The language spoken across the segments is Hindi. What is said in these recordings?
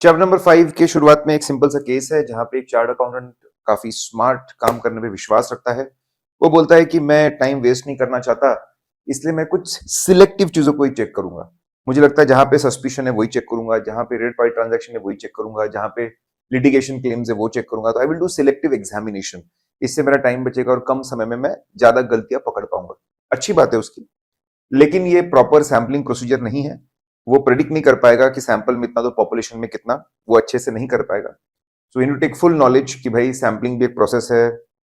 चैप्टर नंबर 5 के शुरुआत में एक सिंपल सा केस है जहां पे एक चार्ट अकाउंटेंट काफी स्मार्ट काम करने पे विश्वास रखता है। वो बोलता है कि मैं टाइम वेस्ट नहीं करना चाहता, इसलिए मैं कुछ सिलेक्टिव चीजों को ही चेक करूंगा। मुझे लगता है जहां पे सस्पिशन है वही चेक करूंगा, जहां पे रेड पार्टी ट्रांजैक्शन है वही चेक करूंगा, जहां पे लिटिगेशन क्लेम्स है वो चेक करूंगा। तो I will do selective examination. इससे मेरा टाइम बचेगा और कम समय में मैं ज्यादा गलतियां पकड़ पाऊंगा। अच्छी बात है उसकी, लेकिन ये प्रॉपर सैम्पलिंग प्रोसीजर नहीं है। वो प्रेडिक्ट नहीं कर पाएगा कि सैंपल में इतना तो पॉपुलेशन में कितना, वो अच्छे से नहीं कर पाएगा। So you take full knowledge कि भाई सैम्पलिंग भी एक प्रोसेस है,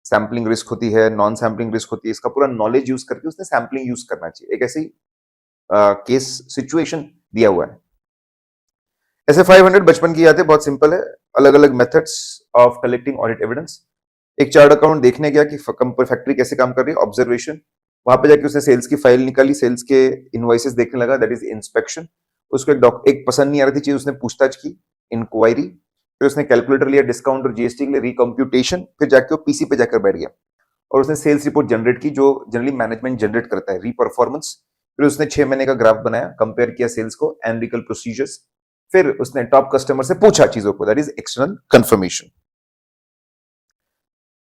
सैम्पलिंग रिस्क होती है, नॉन सैम्पलिंग रिस्क होती है। इसका पूरा नॉलेज यूज करके उसने सैम्पलिंग यूज करना चाहिए। एक ऐसी केस सिचुएशन दिया हुआ है। ऐसे 500 बचपन की यादें बहुत सिंपल है। अलग अलग methods of collecting audit evidence. एक चार्ट अकाउंट देखने गया कि फैक्ट्री कैसे काम कर रही है, ऑब्जर्वेशन। वहां पे जाके उसने सेल्स की फाइल निकाली, सेल्स के इनवॉइसेस देखने लगा, दैट इज इंस्पेक्शन। उसको एक पसंद नहीं आ रही थी चीज, उसने पूछताछ की, इंक्वायरी। फिर उसने कैलकुलेटर लिया डिस्काउंट और जीएसटी के लिए, रिकम्प्यूटेशन। फिर जाके वो पीसी पे जाकर बैठ गया और उसने सेल्स रिपोर्ट जनरेट की जो जनरली मैनेजमेंट जनरेट करता है, रीपरफॉर्मेंस। फिर उसने 6 महीने का ग्राफ बनाया, कंपेयर किया सेल्स को, एनालिटिकल प्रोसीजर्स। फिर उसने टॉप कस्टमर से पूछा चीजों को, दैट इज एक्सटर्नल कंफर्मेशन।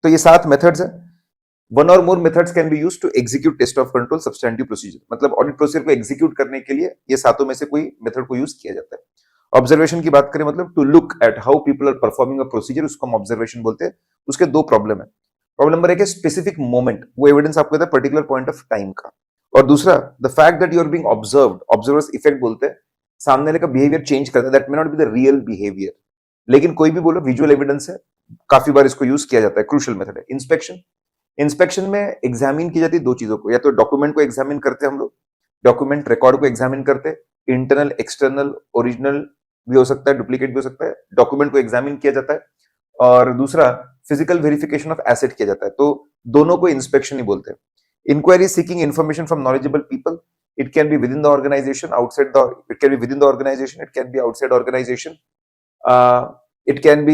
तो ये 7 मेथड्स है। One or more methods can be used to execute test of control substantive procedure. मतलब ऑडिट प्रोसीजर को एग्जीक्यूट करने के लिए ये सातों में से कोई मेथड को यूज किया जाता है। ऑब्जर्वेशन की बात करें, मतलब to look at how people are performing a procedure, उसको हम ऑब्जर्वेशन बोलते हैं। उसके दो प्रॉब्लम है। प्रॉब्लम नंबर एक है स्पेसिफिक मोमेंट, वो एविडेंस आपको देता है पर्टिकुलर पॉइंट ऑफ टाइम का। और दूसरा the fact that you are being observed, observers effect बोलते हैं। सामने वाले का बिहेवियर चेंज करता है, that may not be the real behaviour, लेकिन कोई भी बोलो विजुअल एविडेंस है। काफी बार इसको यूज किया जाता है, क्रूशियल मेथड है। इंस्पेक्शन, इंस्पेक्शन में एग्जामिन की जाती है दो चीजों को, या तो डॉक्यूमेंट को एग्जामिन करते हैं हम लोग, डॉक्यूमेंट रिकॉर्ड को एग्जामिन करते हैं। इंटरनल, एक्सटर्नल, ओरिजिनल भी हो सकता है, डुप्लीकेट भी हो सकता है। डॉक्यूमेंट को एग्जामिन किया जाता है। और दूसरा फिजिकल वेरिफिकेशन ऑफ एसेट किया जाता है। तो दोनों को इंस्पेक्शन ही बोलते हैं। Inquiry seeking information from knowledgeable people. It can be within the organisation, outside the, it can be within the organisation, it can be outside organisation. It can be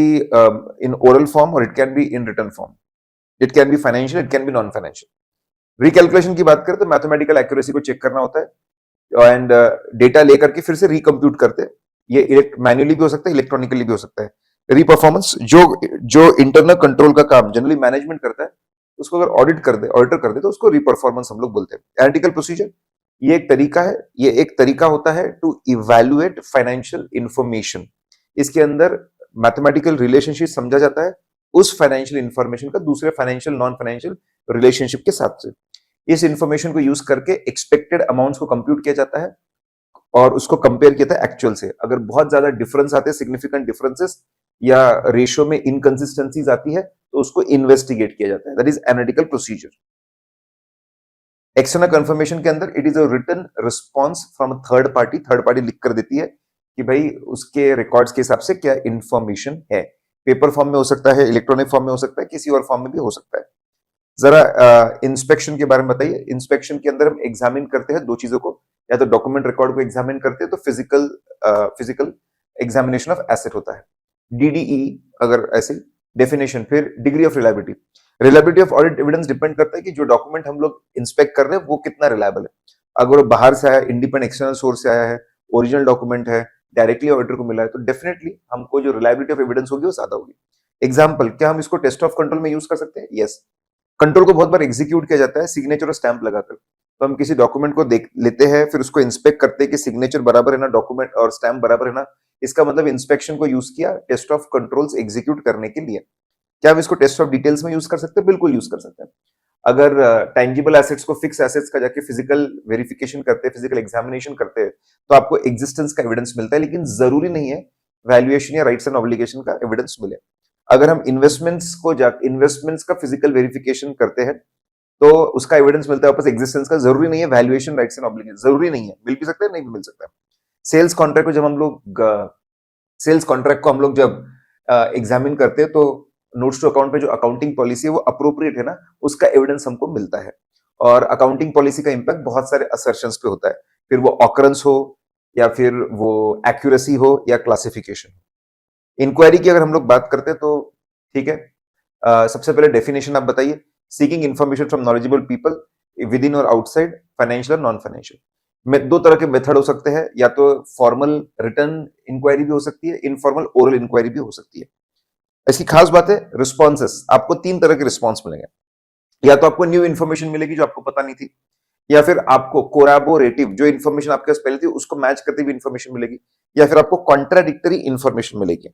in oral form or it can be in written form. It can be financial, it can be non-financial. Recalculation की बात करें तो मैथमेटिकल एक्यूरेसी को चेक करना होता है एंड डेटा लेकर के फिर से रिकम्प्यूट करते हैं। ये मैन्युअली भी हो सकता है, इलेक्ट्रॉनिकली भी हो सकता है। रीपरफॉर्मेंस, जो जो इंटरनल कंट्रोल का काम जनरली मैनेजमेंट करता है, उसको अगर ऑडिटर कर दे तो उसको रीपरफॉर्मेंस हम लोग बोलते हैं। एनालिटिकल प्रोसीजर, ये एक तरीका है, ये एक तरीका होता है टू इवैल्यूएट फाइनेंशियल इंफॉर्मेशन। इसके अंदर मैथमेटिकल रिलेशनशिप समझा जाता है उस फाइनेंशियल इंफॉर्मेशन का दूसरे फाइनेंशियल नॉन फाइनेंशियल रिलेशनशिप के साथ से। इस इंफॉर्मेशन को यूज करके एक्सपेक्टेड अमाउंट्स को कंप्यूट किया जाता है और उसको कंपेयर किया जाता है एक्चुअल से। अगर बहुत ज्यादा डिफरेंस आते हैं, सिग्निफिकेंट डिफरेंसेस या रेशियो में इनकंसिस्टेंसीज आती है, तो उसको इन्वेस्टिगेट किया जाता है, that is analytical procedure. External confirmation के अंदर it is a written response from third party. Third party लिख कर देती है कि भाई उसके रिकॉर्ड्स के हिसाब से क्या इंफॉर्मेशन है। पेपर फॉर्म में हो सकता है, इलेक्ट्रॉनिक फॉर्म में हो सकता है, किसी और फॉर्म में भी हो सकता है। जरा इंस्पेक्शन के बारे में बताइए। इंस्पेक्शन के अंदर हम एग्जामिन करते हैं दो चीजों को, या तो डॉक्यूमेंट रिकॉर्ड को एग्जामिन करते हैं, तो फिजिकल एग्जामिनेशन ऑफ एसेट होता है, डीडीई अगर ऐसे डेफिनेशन। फिर degree of reliability, reliability of audit evidence depend करता है कि जो डॉक्यूमेंट हम लोग इंस्पेक्ट कर रहे हैं वो कितना रिलायबल है। अगर वो बाहर से आया, इंडिपेंडेंट एक्सटर्नल सोर्स से आया है, ओरिजिनल डॉक्यूमेंट है, डायरेक्टली ऑडिटर को मिला है, तो डेफिनेटली हमको जो रिलायबिलिटी ऑफ एविडेंस होगी वो ज्यादा होगी। एग्जाम्पल, क्या हम इसको टेस्ट ऑफ कंट्रोल में यूज कर सकते हैं? यस। कंट्रोल को बहुत बार एग्जीक्यूट किया जाता है सिग्नेचर और स्टैंप लगाकर। तो हम किसी डॉक्यूमेंट को देख लेते हैं, फिर उसको इंस्पेक्ट करते हैं कि सिग्नेचर बराबर है ना, डॉक्यूमेंट और स्टैंप बराबर है ना। इसका मतलब इंस्पेक्शन को यूज किया टेस्ट ऑफ कंट्रोल्स एग्जीक्यूट करने के लिए। क्या हम इसको टेस्ट ऑफ डिटेल्स में यूज कर सकते हैं? बिल्कुल यूज कर सकते हैं। अगर टेंजिबल एसेट्स को फिक्स एसेट्स का जाके फिजिकल वेरिफिकेशन करते हैं, फिजिकल एग्जामिनेशन करते हैं, तो आपको एग्जिस्टेंस का एविडेंस मिलता है, लेकिन जरूरी नहीं है वैल्यूएशन या राइट्स एंड ऑब्लिगेशन का एविडेंस मिले। अगर हम इन्वेस्टमेंट्स का फिजिकल वेरिफिकेशन करते हैं तो उसका एविडेंस मिलता है वापस एग्जिस्टेंस का। जरूरी नहीं है वैल्यूएशन, राइट्स एंड ऑब्लिगेशन, जरूरी नहीं है, मिल भी सकता है, नहीं भी मिल सकता है। सेल्स कॉन्ट्रैक्ट को जब हम लोग सेल्स कॉन्ट्रैक्ट को हम लोग जब एग्जामिन करते हैं, तो नोट्स टू अकाउंट पे जो अकाउंटिंग पॉलिसी है वो अप्रोप्रिएट है ना, उसका एविडेंस हमको मिलता है। और अकाउंटिंग पॉलिसी का इंपैक्ट बहुत सारे असर्शंस पे होता है, फिर वो ऑकरेंस हो या फिर वो एक्यूरेसी हो या क्लासिफिकेशन। इंक्वायरी की अगर हम लोग बात करते हैं तो ठीक है, सबसे पहले डेफिनेशन आप बताइए। Seeking information from knowledgeable people with in और आउटसाइड, फाइनेंशियल और नॉन फाइनेंशियल। दो तरह के मेथड हो सकते हैं, या तो फॉर्मल रिटर्न इंक्वायरी भी हो सकती है, इनफॉर्मल ओरल इंक्वायरी भी हो सकती है। इसकी खास बात है रिस्पॉन्सेस, आपको तीन तरह के रिस्पॉन्स मिलेंगे। या तो आपको न्यू इन्फॉर्मेशन मिलेगी जो आपको पता नहीं थी, या फिर आपको कोराबोरेटिव जो इन्फॉर्मेशन आपके पास पहले थी उसको मैच करती हुई इन्फॉर्मेशन मिलेगी, या फिर आपको कॉन्ट्राडिक्टरी इन्फॉर्मेशन मिलेगी।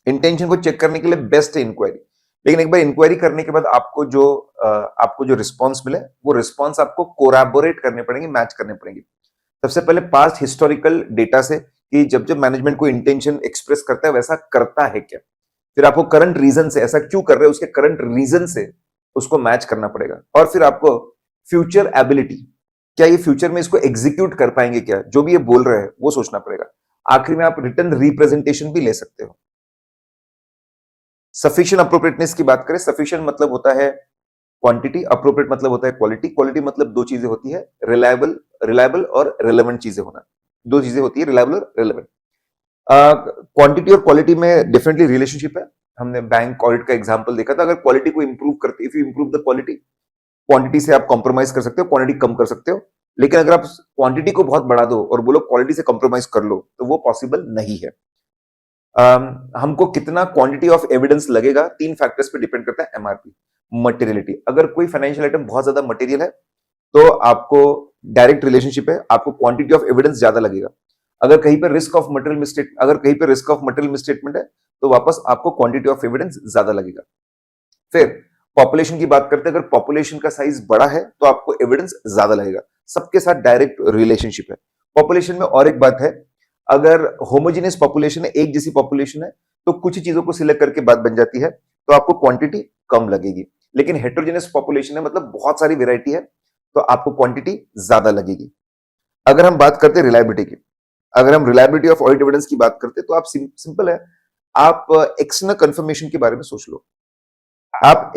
इंटेंशन को चेक करने के लिए बेस्ट है इंक्वायरी, लेकिन एक बार इंक्वायरी करने के बाद आपको जो रिस्पॉन्स मिले वो रिस्पॉन्स आपको कोराबोरेट करने पड़ेंगे, मैच करने पड़ेंगे। सबसे पहले पास्ट हिस्टोरिकल डेटा से कि जब जब मैनेजमेंट को इंटेंशन एक्सप्रेस करता है वैसा करता है क्या, फिर आपको करंट रीजन से, ऐसा क्यों कर रहे हैं उसके करंट रीजन से उसको मैच करना पड़ेगा, और फिर आपको फ्यूचर एबिलिटी, क्या ये फ्यूचर में इसको एग्जीक्यूट कर पाएंगे, क्या जो भी ये बोल रहे हैं वो सोचना पड़ेगा। आखिर में आप रिटर्न रिप्रेजेंटेशन भी ले सकते हो। सफिशिएंट अप्रोप्रिएटनेस की बात करें, सफिशिएंट मतलब होता है क्वांटिटी, अप्रोप्रिएट मतलब होता है क्वालिटी। क्वालिटी मतलब दो चीजें होती है, रिलायबल रिलायबल और रिलेवेंट चीजें होना, दो चीजें होती है, रिलायबल और रिलेवेंट। क्वांटिटी और क्वालिटी में डेफिनेटली रिलेशनशिप है। हमने बैंक ऑडिट का एग्जांपल देखा था, अगर क्वालिटी को इंप्रूव करते, if you improve the quality, quantity से आप कॉम्प्रोमाइज कर सकते हो, क्वांटिटी कम कर सकते हो। लेकिन अगर आप क्वांटिटी को बहुत बढ़ा दो और बोलो क्वालिटी से कॉम्प्रोमाइज कर लो, तो वो पॉसिबल नहीं है। हमको कितना क्वांटिटी ऑफ एविडेंस लगेगा, तीन फैक्टर्स पे डिपेंड करता है। एमआरपी, मटेरियलिटी, अगर कोई फाइनेंशियल आइटम बहुत ज्यादा मटेरियल है तो आपको डायरेक्ट रिलेशनशिप है, आपको क्वांटिटी ऑफ एविडेंस ज्यादा लगेगा। अगर कहीं पर रिस्क ऑफ मटेरियल मिस्टेक, अगर कहीं पर रिस्क ऑफ मटेरियल मिसस्टेटमेंट है तो वापस आपको क्वांटिटी ऑफ एविडेंस ज्यादा लगेगा। फिर पॉपुलेशन की बात करते हैं, अगर पॉपुलेशन का साइज बड़ा है तो आपको एविडेंस ज्यादा लगेगा। सबके साथ डायरेक्ट रिलेशनशिप है। पॉपुलेशन में और एक बात है, अगर होमोजेनियस पॉपुलेशन है, एक जैसी पॉपुलेशन है, तो कुछ चीजों को सिलेक्ट करके बात बन जाती है, तो आपको क्वांटिटी कम लगेगी। लेकिन हेट्रोजेनियस पॉपुलेशन है, मतलब बहुत सारी वेराइटी है, तो आपको क्वांटिटी ज्यादा लगेगी। अगर हम बात करते हैं रिलायबिलिटी की, अगर हम रिलायबिलिटी ऑफ ऑडिट एविडेंस की बात करते हैं, तो आप सिंपल है, आप एक्सटर्नल कंफर्मेशन के बारे में सोच लो। आप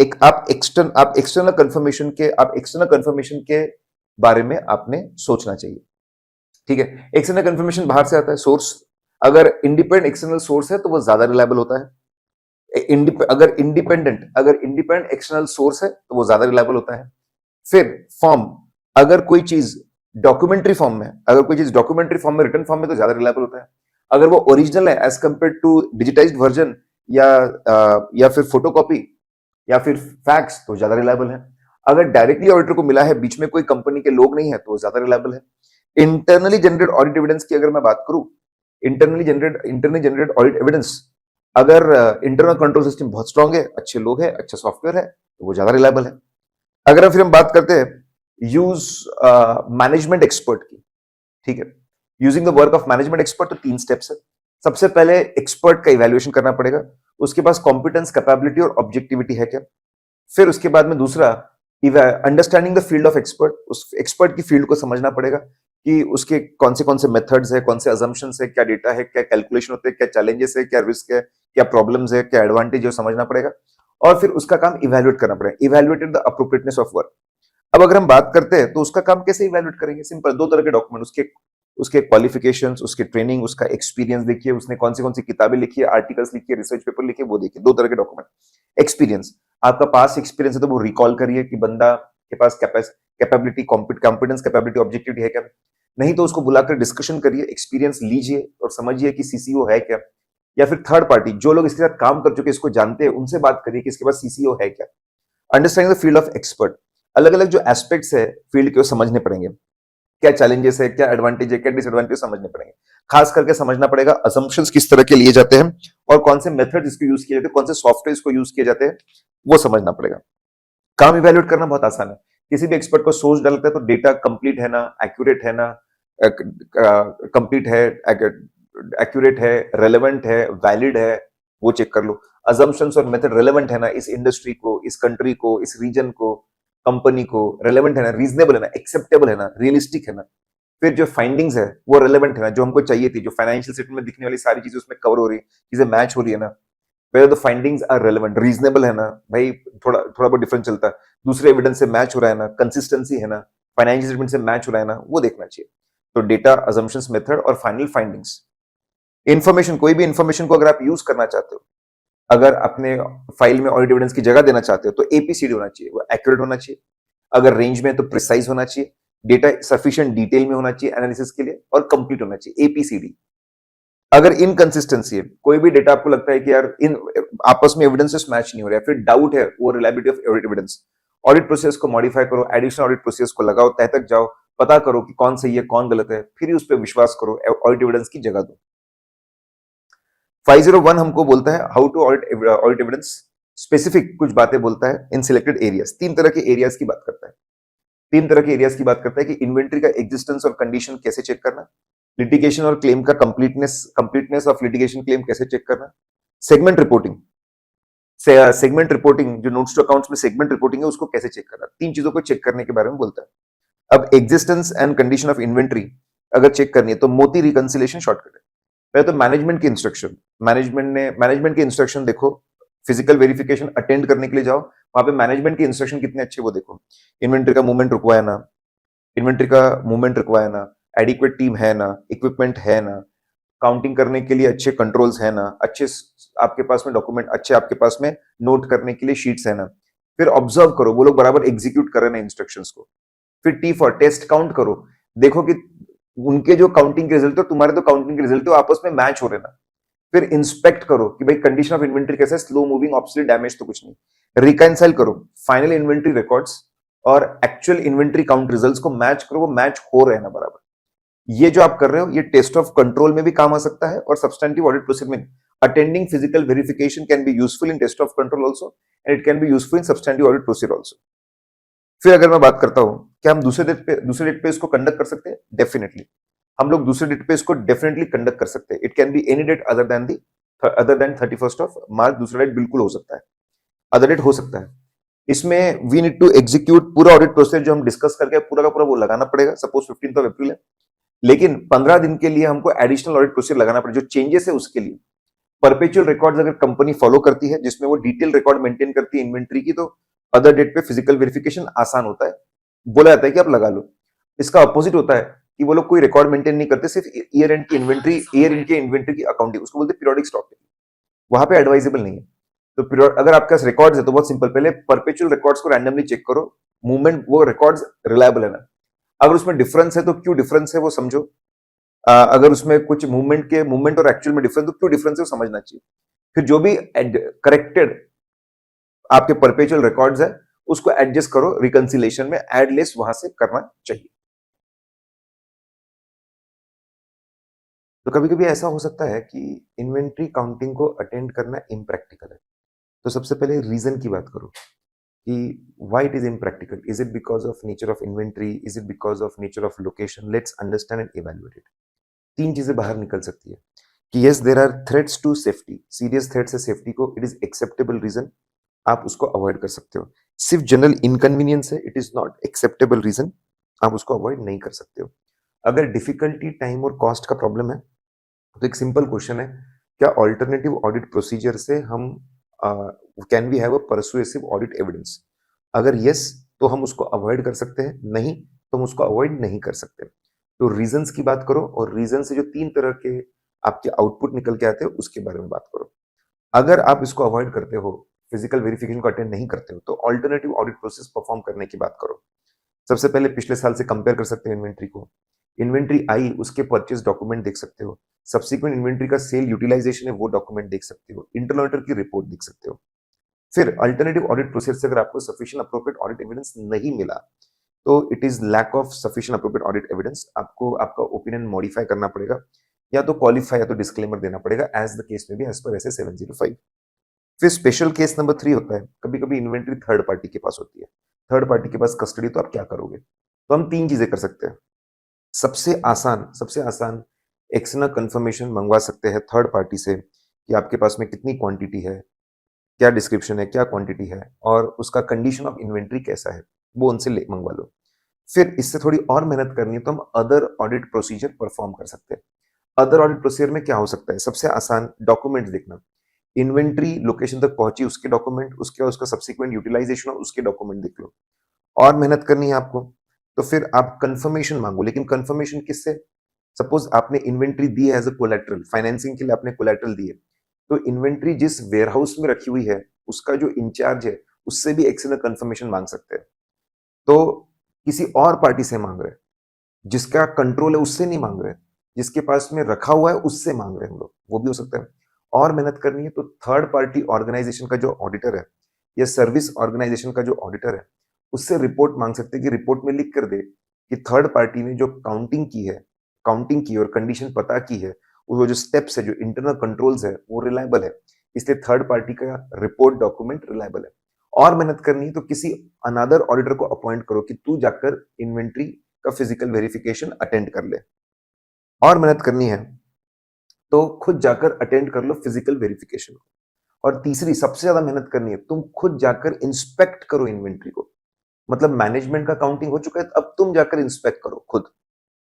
एक्सटर्नल कंफर्मेशन के बारे में आपने सोचना चाहिए। ठीक है, एक्सटर्नल कंफर्मेशन बाहर से आता है, सोर्स। अगर इंडिपेंडेंट एक्सटर्नल सोर्स है तो वो ज्यादा रिलायबल होता है। अगर इंडिपेंडेंट एक्सटर्नल सोर्स है तो वो ज्यादा रिलायबल होता है। फिर फॉर्म, अगर कोई चीज डॉक्यूमेंट्री फॉर्म में, रिटन फॉर्म में, तो ज्यादा रिलायबल होता है। अगर वो ओरिजिनल है as compare to digitised version, या फिर फोटोकॉपी, या फिर फैक्स, तो ज्यादा रिलायबल है। अगर डायरेक्टली ऑडिटर को मिला है, बीच में कोई कंपनी के लोग नहीं है, तो ज्यादा रिलायबल है। इंटरनली जनरेटेड ऑडिट एविडेंस की अगर मैं बात करूं, इंटरनली जनरेटेड ऑडिट एविडेंस, अगर इंटरनल कंट्रोल सिस्टम बहुत स्ट्रांग है, अच्छे लोग है, अच्छा सॉफ्टवेयर है, तो वो ज्यादा रिलायबल है। अगर फिर हम बात करते हैं यूज मैनेजमेंट एक्सपर्ट की, ठीक है, using the work of management expert, तो तीन स्टेप्स है। सबसे पहले एक्सपर्ट का इवैल्यूएशन करना पड़ेगा, उसके पास कॉम्पिटेंस, कैपेबिलिटी और ऑब्जेक्टिविटी है क्या। फिर उसके बाद में दूसरा, understanding the field of expert, उस एक्सपर्ट की फील्ड को समझना पड़ेगा कि उसके कौन से मेथड्स है, कौन से अजम्पशंस है, क्या डेटा है, क्या कैलकुलेशन होते हैं, क्या चैलेंजेस है, क्या रिस्क है, क्या प्रॉब्लम्स है, क्या एडवांटेज है, समझना पड़ेगा। और फिर उसका काम इवैल्यूएट करना पड़ेगा, evaluated the appropriateness of work. अब अगर हम बात करते हैं तो उसका काम कैसे इवैल्यूएट करेंगे, सिंपल, दो तरह के डॉक्यूमेंट, उसके उसके क्वालिफिकेशंस, उसके ट्रेनिंग, उसका एक्सपीरियंस देखिए, उसने कौन सी किताबें लिखी है, आर्टिकल्स लिखी है, रिसर्च पेपर लिखे, वो देखिए, दो तरह के डॉक्यूमेंट। एक्सपीरियंस, आपका पास एक्सपीरियंस है तो वो रिकॉल करिए कि बंदा के पास कैपेबिलिटी, कॉम्पिटेंस, कैपेबिलिटी, ऑब्जेक्टिविटी है क्या। नहीं तो उसको बुलाकर डिस्कशन करिए, एक्सपीरियंस लीजिए और समझिए कि सीसीओ है क्या। या फिर थर्ड पार्टी, जो लोग इसके साथ काम कर चुके, इसको जानते हैं, उनसे बात करिए कि इसके पास सीसीओ है क्या। Understanding the field of expert, अलग अलग जो एस्पेक्ट्स है फील्ड के, वो समझने पड़ेंगे, क्या चैलेंजेस है, क्या एडवांटेज है, क्या डिसएडवांटेज, समझने पड़ेंगे। खास करके समझना पड़ेगा असम्पशंस किस तरह के लिए जाते हैं और कौन से मेथड इसको यूज किए जाते हैं, कौन से सॉफ्टवेयर इसको यूज किए जाते हैं, वो समझना पड़ेगा। काम इवैल्यूएट करना बहुत आसान है। किसी भी एक्सपर्ट को सोर्स डालता है तो डेटा कंप्लीट है ना, एक्यूरेट है ना, कंप्लीट है, एक्यूरेट है, रेलेवेंट है, वैलिड है, वो चेक कर लो। अजम्पशंस और मेथड रेलेवेंट है ना, इस इंडस्ट्री को, इस कंट्री को, इस रीजन को, कंपनी को, रेलेवेंट है ना, रीजनेबल है ना, एक्सेप्टेबल है ना, रियलिस्टिक है ना। फिर जो फाइंडिंग्स है वो रेलेवेंट है ना, जो हमको चाहिए थी, जो फाइनेंशियल स्टेटमेंट में दिखने वाली सारी चीजें उसमें कवर हो रही है, चीजें मैच हो रही है ना। Where the findings are relevant, reasonable है ना, भाई थोड़ा थोड़ा बहुत डिफरेंस चलता है, दूसरे एविडेंस से मैच हो रहा है ना, कंसिस्टेंसी है ना, फाइनेंशियल स्टेटमेंट से मैच हो रहा है ना, वो देखना चाहिए। तो डेटा, अजम्पशंस, मेथड और फाइनल फाइंडिंग्स। इंफॉर्मेशन, कोई भी इंफॉर्मेशन को अगर आप यूज करना चाहते हो, अगर अपने फाइल में ऑडिट एविडेंस की जगह देना चाहते हो, तो एपीसीडी होना चाहिए, वो एक्यूरेट होना चाहिए। अगर रेंज में तो प्रिसाइज होना चाहिए। डेटा सफिशिएंट डिटेल में होना चाहिए एनालिसिस के लिए और कंप्लीट होना चाहिए, एपीसीडी। अगर इनकंसिस्टेंसी है, कोई भी डेटा आपको लगता है कि यार इन आपस में एविडेंसेस मैच नहीं हो रहा है, फिर डाउट है वो reliability of evidence, audit process को मॉडिफाई करो, एडिशनल ऑडिट प्रोसेस को लगाओ, तह तक जाओ, पता करो कि कौन सही है कौन गलत है, फिर उस पर विश्वास करो, ऑडिट एविडेंस की जगह दो। 501 हमको बोलता है how to audit evidence, specific कुछ बातें बोलता है इन सिलेक्टेड एरियाज। तीन तरह के एरियाज की बात करता है, तीन तरह के एरियाज की बात करता है कि इन्वेंट्री का एग्जिस्टेंस और कंडीशन कैसे चेक करना, लिटिगेशन और क्लेम का कंप्लीटनेस ऑफ लिटिगेशन क्लेम कैसे चेक करना, सेगमेंट रिपोर्टिंग, सेगमेंट रिपोर्टिंग जो नोट्स टू अकाउंट्स में सेगमेंट रिपोर्टिंग है उसको कैसे चेक करना, तीन चीजों को चेक करने के बारे में बोलता है। अब existence and condition of inventory अगर चेक करनी है तो मोती रिकंसिलेशन शॉर्टकट है। पहले तो मैनेजमेंट की इंस्ट्रक्शन, मैनेजमेंट की इंस्ट्रक्शन देखो, फिजिकल वेरिफिकेशन अटेंड करने के लिए जाओ, वहां पे मैनेजमेंट के इंस्ट्रक्शन कितने अच्छे वो देखो, इन्वेंट्री का मूवमेंट रुकवा है ना, इन्वेंट्री का मूवमेंट रुकवा है ना, एडिक्वेट टीम है ना, इक्विपमेंट है ना, काउंटिंग करने के लिए अच्छे कंट्रोल्स है ना, अच्छे आपके पास में डॉक्यूमेंट, अच्छे आपके पास में नोट करने के लिए शीट्स है ना, फिर ऑब्जर्व करो वो लोग बराबर एग्जीक्यूट कर रहे हैं इंस्ट्रक्शंस को, फिर टी फॉर टेस्ट काउंट करो, देखो कि उनके जो काउंटिंग के रिजल्ट हो तुम्हारे तो काउंटिंग के रिजल्ट हो आपस में मैच हो रहे ना, फिर इंस्पेक्ट करो कि भाई कंडीशन ऑफ इन्वेंट्री कैसा है, स्लो मूविंग, ऑब्सोलीट, डैमेज तो कुछ नहीं, रिकंसाइल करो फाइनल इन्वेंट्री रिकॉर्ड्स और एक्चुअल इन्वेंट्री काउंट रिजल्ट्स को मैच करो, वो मैच हो रहे हैं ना बराबर। ये जो आप कर रहे हो ये टेस्ट ऑफ कंट्रोल में भी काम आ सकता है और सब्सटेंटिव ऑडिट प्रोसेस में। Attending physical verification can be useful in test of control also and it can be useful in substantive audit process also. फिर अगर मैं बात करता हूं क्या हम दूसरे डेट पे इसको कंडक्ट कर सकते हैं, डेफिनेटली हम लोग दूसरे डेट पे इसको डेफिनेटली कंडक्ट कर सकते हैं। It can be any date other than 31st of March, दूसरा डेट बिल्कुल हो सकता है, अदर डेट हो सकता है। इसमें वी नीड टू एग्जीक्यूट पूरा ऑडिट प्रोसेस जो हम डिस्कस करके पूरा का पूरा वो लगाना पड़ेगा। सपोज 15th ऑफ अप्रैल है, लेकिन 15 दिन के लिए हमको एडिशनल ऑडिट प्रोसीजर लगाना पड़ेगा, जो चेंजेस है उसके लिए। परपेचुअल रिकॉर्ड्स अगर कंपनी फॉलो करती है जिसमें वो डिटेल रिकॉर्ड मेंटेन करती है इन्वेंट्री की, तो अदर डेट पे फिजिकल वेरिफिकेशन आसान होता है, बोला जाता है कि आप लगा लो। इसका अपोजिट होता है कि वो लोग कोई रिकॉर्ड मेंटेन नहीं करते, सिर्फ ईयर एंड की इन्वेंट्री की अकाउंटिंग, उसको बोलते हैं पीरियोडिक स्टॉक, वहां पे एडवाइजेबल नहीं है। तो अगर आपके पास रिकॉर्ड्स है तो बहुत सिंपल, पहले परपेचुअल रिकॉर्ड्स को रैंडमली चेक करो, मूवमेंट वो रिकॉर्ड्स रिलायबल है ना, अगर उसमें डिफरेंस है तो क्यों डिफरेंस है वो समझो, अगर उसमें कुछ मूवमेंट और एक्चुअल में डिफरेंस, तो क्यों डिफरेंस है वो समझना चाहिए। फिर जो भी करेक्टेड आपके परपेचुअल रिकॉर्ड्स है उसको एडजस्ट करो, रिकंसिलेशन में एड लेस वहां से करना चाहिए। तो कभी कभी ऐसा हो सकता है कि इन्वेंट्री काउंटिंग को अटेंड करना इम्प्रैक्टिकल है, तो सबसे पहले रीजन की बात करो कि why it is impractical, is it because of nature of inventory, is it because of nature of location, let's understand and evaluate it. तीन चीजें बाहर निकल सकती है कि yes there are threats to safety, serious threats है सेफ्टी को, इट इज एक्सेप्टेबल रीजन, आप उसको अवॉइड कर सकते हो। सिर्फ जनरल इनकन्वीनियंस है, it is not acceptable reason, आप उसको अवॉइड नहीं कर सकते हो। अगर डिफिकल्टी, टाइम और कॉस्ट का प्रॉब्लम है तो एक सिंपल क्वेश्चन है, क्या ऑल्टरनेटिव ऑडिट प्रोसीजर से हम can we have a persuasive audit evidence, अगर यस तो हम उसको अवॉइड कर सकते हैं, नहीं तो हम उसको अवॉइड नहीं कर सकते। तो रीजंस की बात करो और रीजन से जो तीन तरह के आपके आउटपुट निकल के आते हैं उसके बारे में बात करो। अगर आप इसको अवॉइड करते हो, फिजिकल वेरिफिकेशन को अटेंड नहीं करते हो, तो ऑल्टरनेटिव ऑडिट प्रोसेस परफॉर्म करने की बात करो। सबसे पहले पिछले साल से कंपेयर कर सकते हो इन्वेंट्री को, इन्वेंट्री आई उसके परचेज डॉक्यूमेंट देख सकते हो, सब्सिक्वेंट इन्वेंट्री का सेल यूटिलाइजेशन है वो डॉक्यूमेंट देख सकते हो, इंटरनल ऑडिटर की रिपोर्ट देख सकते हो। फिर अल्टरनेटिव ऑडिट प्रोसेस से अगर आपको सफिशिएंट अप्रोप्रिएट ऑडिट एविडेंस नहीं मिला तो it is lack of sufficient appropriate audit evidence, आपको आपका ओपिनियन मॉडिफाई करना पड़ेगा, या तो क्वालिफाई या तो डिस्क्लेमर देना पड़ेगा, एज द केस में भी एज पर ऐसे 705। फिर स्पेशल केस नंबर 3 होता है, कभी कभी इन्वेंट्री थर्ड पार्टी के पास होती है, थर्ड पार्टी के पास कस्टडी, तो आप क्या करोगे। तो हम तीन चीजें कर सकते हैं। सबसे आसान एक्सटर्नल कंफर्मेशन मंगवा सकते हैं थर्ड पार्टी से कि आपके पास में कितनी क्वांटिटी है, क्या डिस्क्रिप्शन है, क्या क्वांटिटी है और उसका कंडीशन ऑफ इन्वेंट्री कैसा है, वो उनसे मंगवा लो। फिर इससे थोड़ी और मेहनत करनी है तो हम अदर ऑडिट प्रोसीजर परफॉर्म कर सकते हैं। अदर ऑडिट प्रोसीजर में क्या हो सकता है, सबसे आसान डॉक्यूमेंट देखना, इन्वेंट्री लोकेशन तक पहुंची उसके डॉक्यूमेंट, उसके उसका सब्सिक्वेंट यूटिलाइजेशन और उसके डॉक्यूमेंट देख लो। और मेहनत करनी है आपको तो फिर आप कंफर्मेशन मांगो, लेकिन कंफर्मेशन किससे, सपोज आपने इन्वेंट्री दी है एज अ कोलैटरल, फाइनेंसिंग के लिए आपने कोलैटरल दी है, तो इन्वेंट्री जिस वेयरहाउस में रखी हुई है उसका जो इंचार्ज है उससे भी एक्सटर्नल कंफर्मेशन मांग सकते हैं। तो किसी और पार्टी से मांग रहे हैं, जिसका कंट्रोल है उससे नहीं मांग रहे, जिसके पास में रखा हुआ है उससे मांग रहे हैं हम लोग, वो भी हो सकता है। और मेहनत करनी है तो थर्ड पार्टी ऑर्गेनाइजेशन का जो ऑडिटर है या सर्विस ऑर्गेनाइजेशन का जो ऑडिटर है, उससे रिपोर्ट मांग सकते हैं कि रिपोर्ट में लिख कर दे कि थर्ड पार्टी ने जो काउंटिंग की और कंडीशन पता की है, वो जो स्टेप्स है, जो इंटरनल कंट्रोल्स है, वो रिलायबल है। इसलिए थर्ड पार्टी का रिपोर्ट डॉक्यूमेंट रिलायबल है। और मेहनत करनी है तो किसी अनदर ऑडिटर को अपॉइंट करो कि तू जाकर इन्वेंट्री का फिजिकल वेरिफिकेशन अटेंड कर ले। और मेहनत करनी है तो खुद जाकर अटेंड कर लो फिजिकल वेरिफिकेशन को। और तीसरी सबसे ज्यादा मेहनत करनी है, तुम खुद जाकर इंस्पेक्ट करो इन्वेंट्री को। मतलब मैनेजमेंट का काउंटिंग हो चुका है, अब तुम जाकर इंस्पेक्ट करो खुद।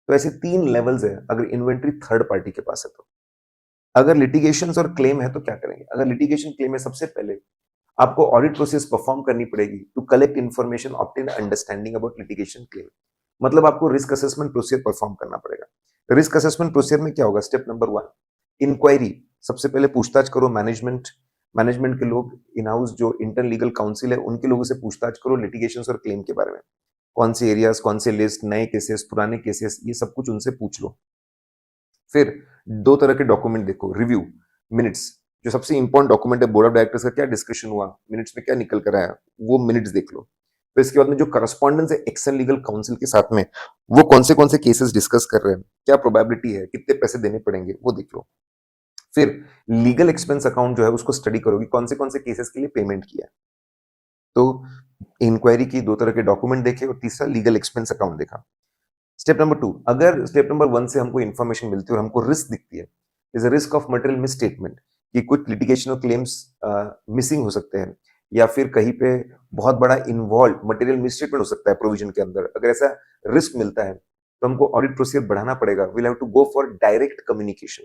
तो ऐसे 3 लेवल्स है अगर इन्वेंट्री थर्ड पार्टी के पास है तो। अगर लिटिगेशंस और क्लेम है तो क्या करेंगे? अगर लिटिगेशन क्लेम है, सबसे पहले आपको ऑडिट प्रोसेस परफॉर्म करनी पड़ेगी to collect information, obtain understanding about litigation claim. मतलब आपको रिस्क असेसमेंट प्रोसीजर परफॉर्म करना पड़ेगा। रिस्क असेसमेंट प्रोसीजर में क्या होगा? Step number 1, inquiry. सबसे पहले पूछताछ करो मैनेजमेंट के लोग, इन हाउस जो इंटरन लीगल काउंसिल है, उनके लोगों से पूछताछ करो लिटिगेशंस और क्लेम के बारे में। कौन से एरियाज, कौन से लिस्ट, नए केसेस, पुराने केसेस, ये सब कुछ उनसे पूछ लो। फिर 2 तरह के डॉक्यूमेंट देखो, रिव्यू, मिनट्स। जो सबसे इंपॉर्टेंट डॉक्यूमेंट है, बोर्ड ऑफ डायरेक्टर्स का क्या डिस्कशन हुआ, मिनट्स में क्या निकल कर आया, वो मिनट्स देख लो। फिर इसके बाद में जो करस्पॉन्डेंस है एक्सटर्नल लीगल काउंसिल के साथ में, वो कौन से केसेस डिस्कस कर रहे हैं, क्या प्रोबेबिलिटी है, कितने पैसे देने पड़ेंगे, वो देख लो। फिर लीगल एक्सपेंस अकाउंट जो है उसको स्टडी करोगे, कौन से केसेस के लिए पेमेंट किया है। तो इंक्वायरी की 2 तरह के डॉक्यूमेंट देखे और तीसरा लीगल एक्सपेंस अकाउंट देखा। स्टेप नंबर 2, अगर स्टेप नंबर 1 से हमको इन्फॉर्मेशन मिलती है और हमको रिस्क दिखती है, is a risk of material misstatement, कि कुछ लिटिगेशनल क्लेम्स मिसिंग हो सकते हैं या फिर कहीं पे बहुत बड़ा इन्वॉल्व मटेरियल मिसस्टेटमेंट हो सकता है प्रोविजन के अंदर। अगर ऐसा रिस्क मिलता है तो हमको ऑडिट प्रोसीजर बढ़ाना पड़ेगा। We'll have to go for direct communication.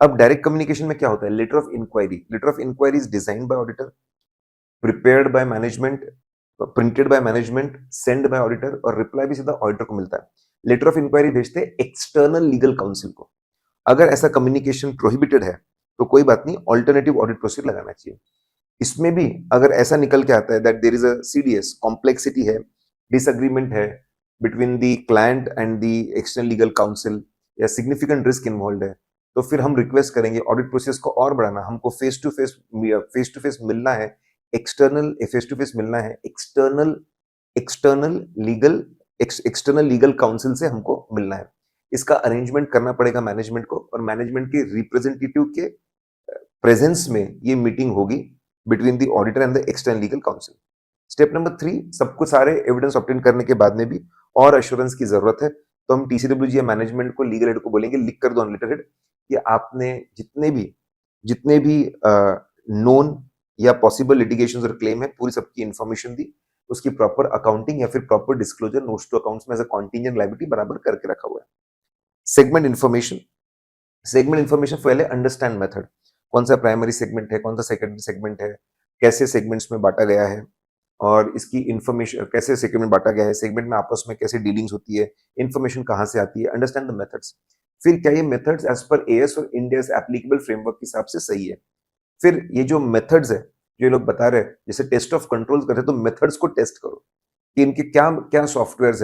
अब डायरेक्ट कम्युनिकेशन में क्या होता है? Letter of inquiry. Letter of inquiry is designed by auditor, prepared by management, printed by management, send by auditor, और रिप्लाई भी सीधा ऑडिटर को मिलता है। लेटर ऑफ इंक्वायरी भेजते हैं एक्सटर्नल लीगल काउंसिल को। अगर ऐसा कम्युनिकेशन प्रोहिबिटेड है तो कोई बात नहीं, ऑल्टरनेटिव ऑडिट प्रोसीजर लगाना चाहिए। इसमें भी अगर ऐसा निकल के आता है that there is a CDS, complexity है, डिसएग्रीमेंट है between the client and the external legal counsel, या सिग्निफिकेंट रिस्क इन्वॉल्व है, तो फिर हम रिक्वेस्ट करेंगे ऑडिट प्रोसेस को और बढ़ाना। हमको फेस टू फेस मिलना है, फेस टू फेस मिलना है external external legal external legal council से हमको मिलना है। इसका अरेंजमेंट करना पड़ेगा मैनेजमेंट को, और मैनेजमेंट के रिप्रेजेंटेटिव के प्रेजेंस में ये मीटिंग होगी between the auditor and the external legal council. Step number 3, सबको सारे एविडेंस ऑब्टेन करने के बाद में भी और एश्योरेंस की जरूरत है, तो हम टीसीडब्ल्यूजी या मैनेजमेंट को, लीगल हेड को बोलेंगे लिख कर दो ऑन लेटर हेड कि आपने जितने भी नोन या पॉसिबल लिटिगेशंस और क्लेम है, पूरी सबकी इंफॉर्मेशन दी, उसकी प्रॉपर अकाउंटिंग या फिर proper disclosure notes to accounts में एज अ कॉन्टिजेंट लायबिलिटी बराबर करके रखा हुआ है। सेगमेंट इन्फॉर्मेशन पहले अंडरस्टैंड मेथड, कौन सा प्राइमरी सेगमेंट है, कौन सा सेकेंडरी सेगमेंट है, कैसे सेगमेंट्स में बांटा गया है, और इसकी इंफॉर्मेशन कैसे सेगमेंट में बांटा गया है, सेगमेंट में आपस में कैसे डीलिंग्स होती है, इंफॉर्मेशन कहां से आती है, अंडरस्टैंड द मेथड्स। फिर क्या ये मेथड्स एज पर एएस और इंडियाज एप्लीकेबल फ्रेमवर्क के हिसाब से सही है? फिर ये जो मेथड्स है जो ये लोग बता रहे हैं, जैसे टेस्ट ऑफ कंट्रोल करते हैं, तो मेथड्स को टेस्ट करो कि इनके क्या क्या सॉफ्टवेयर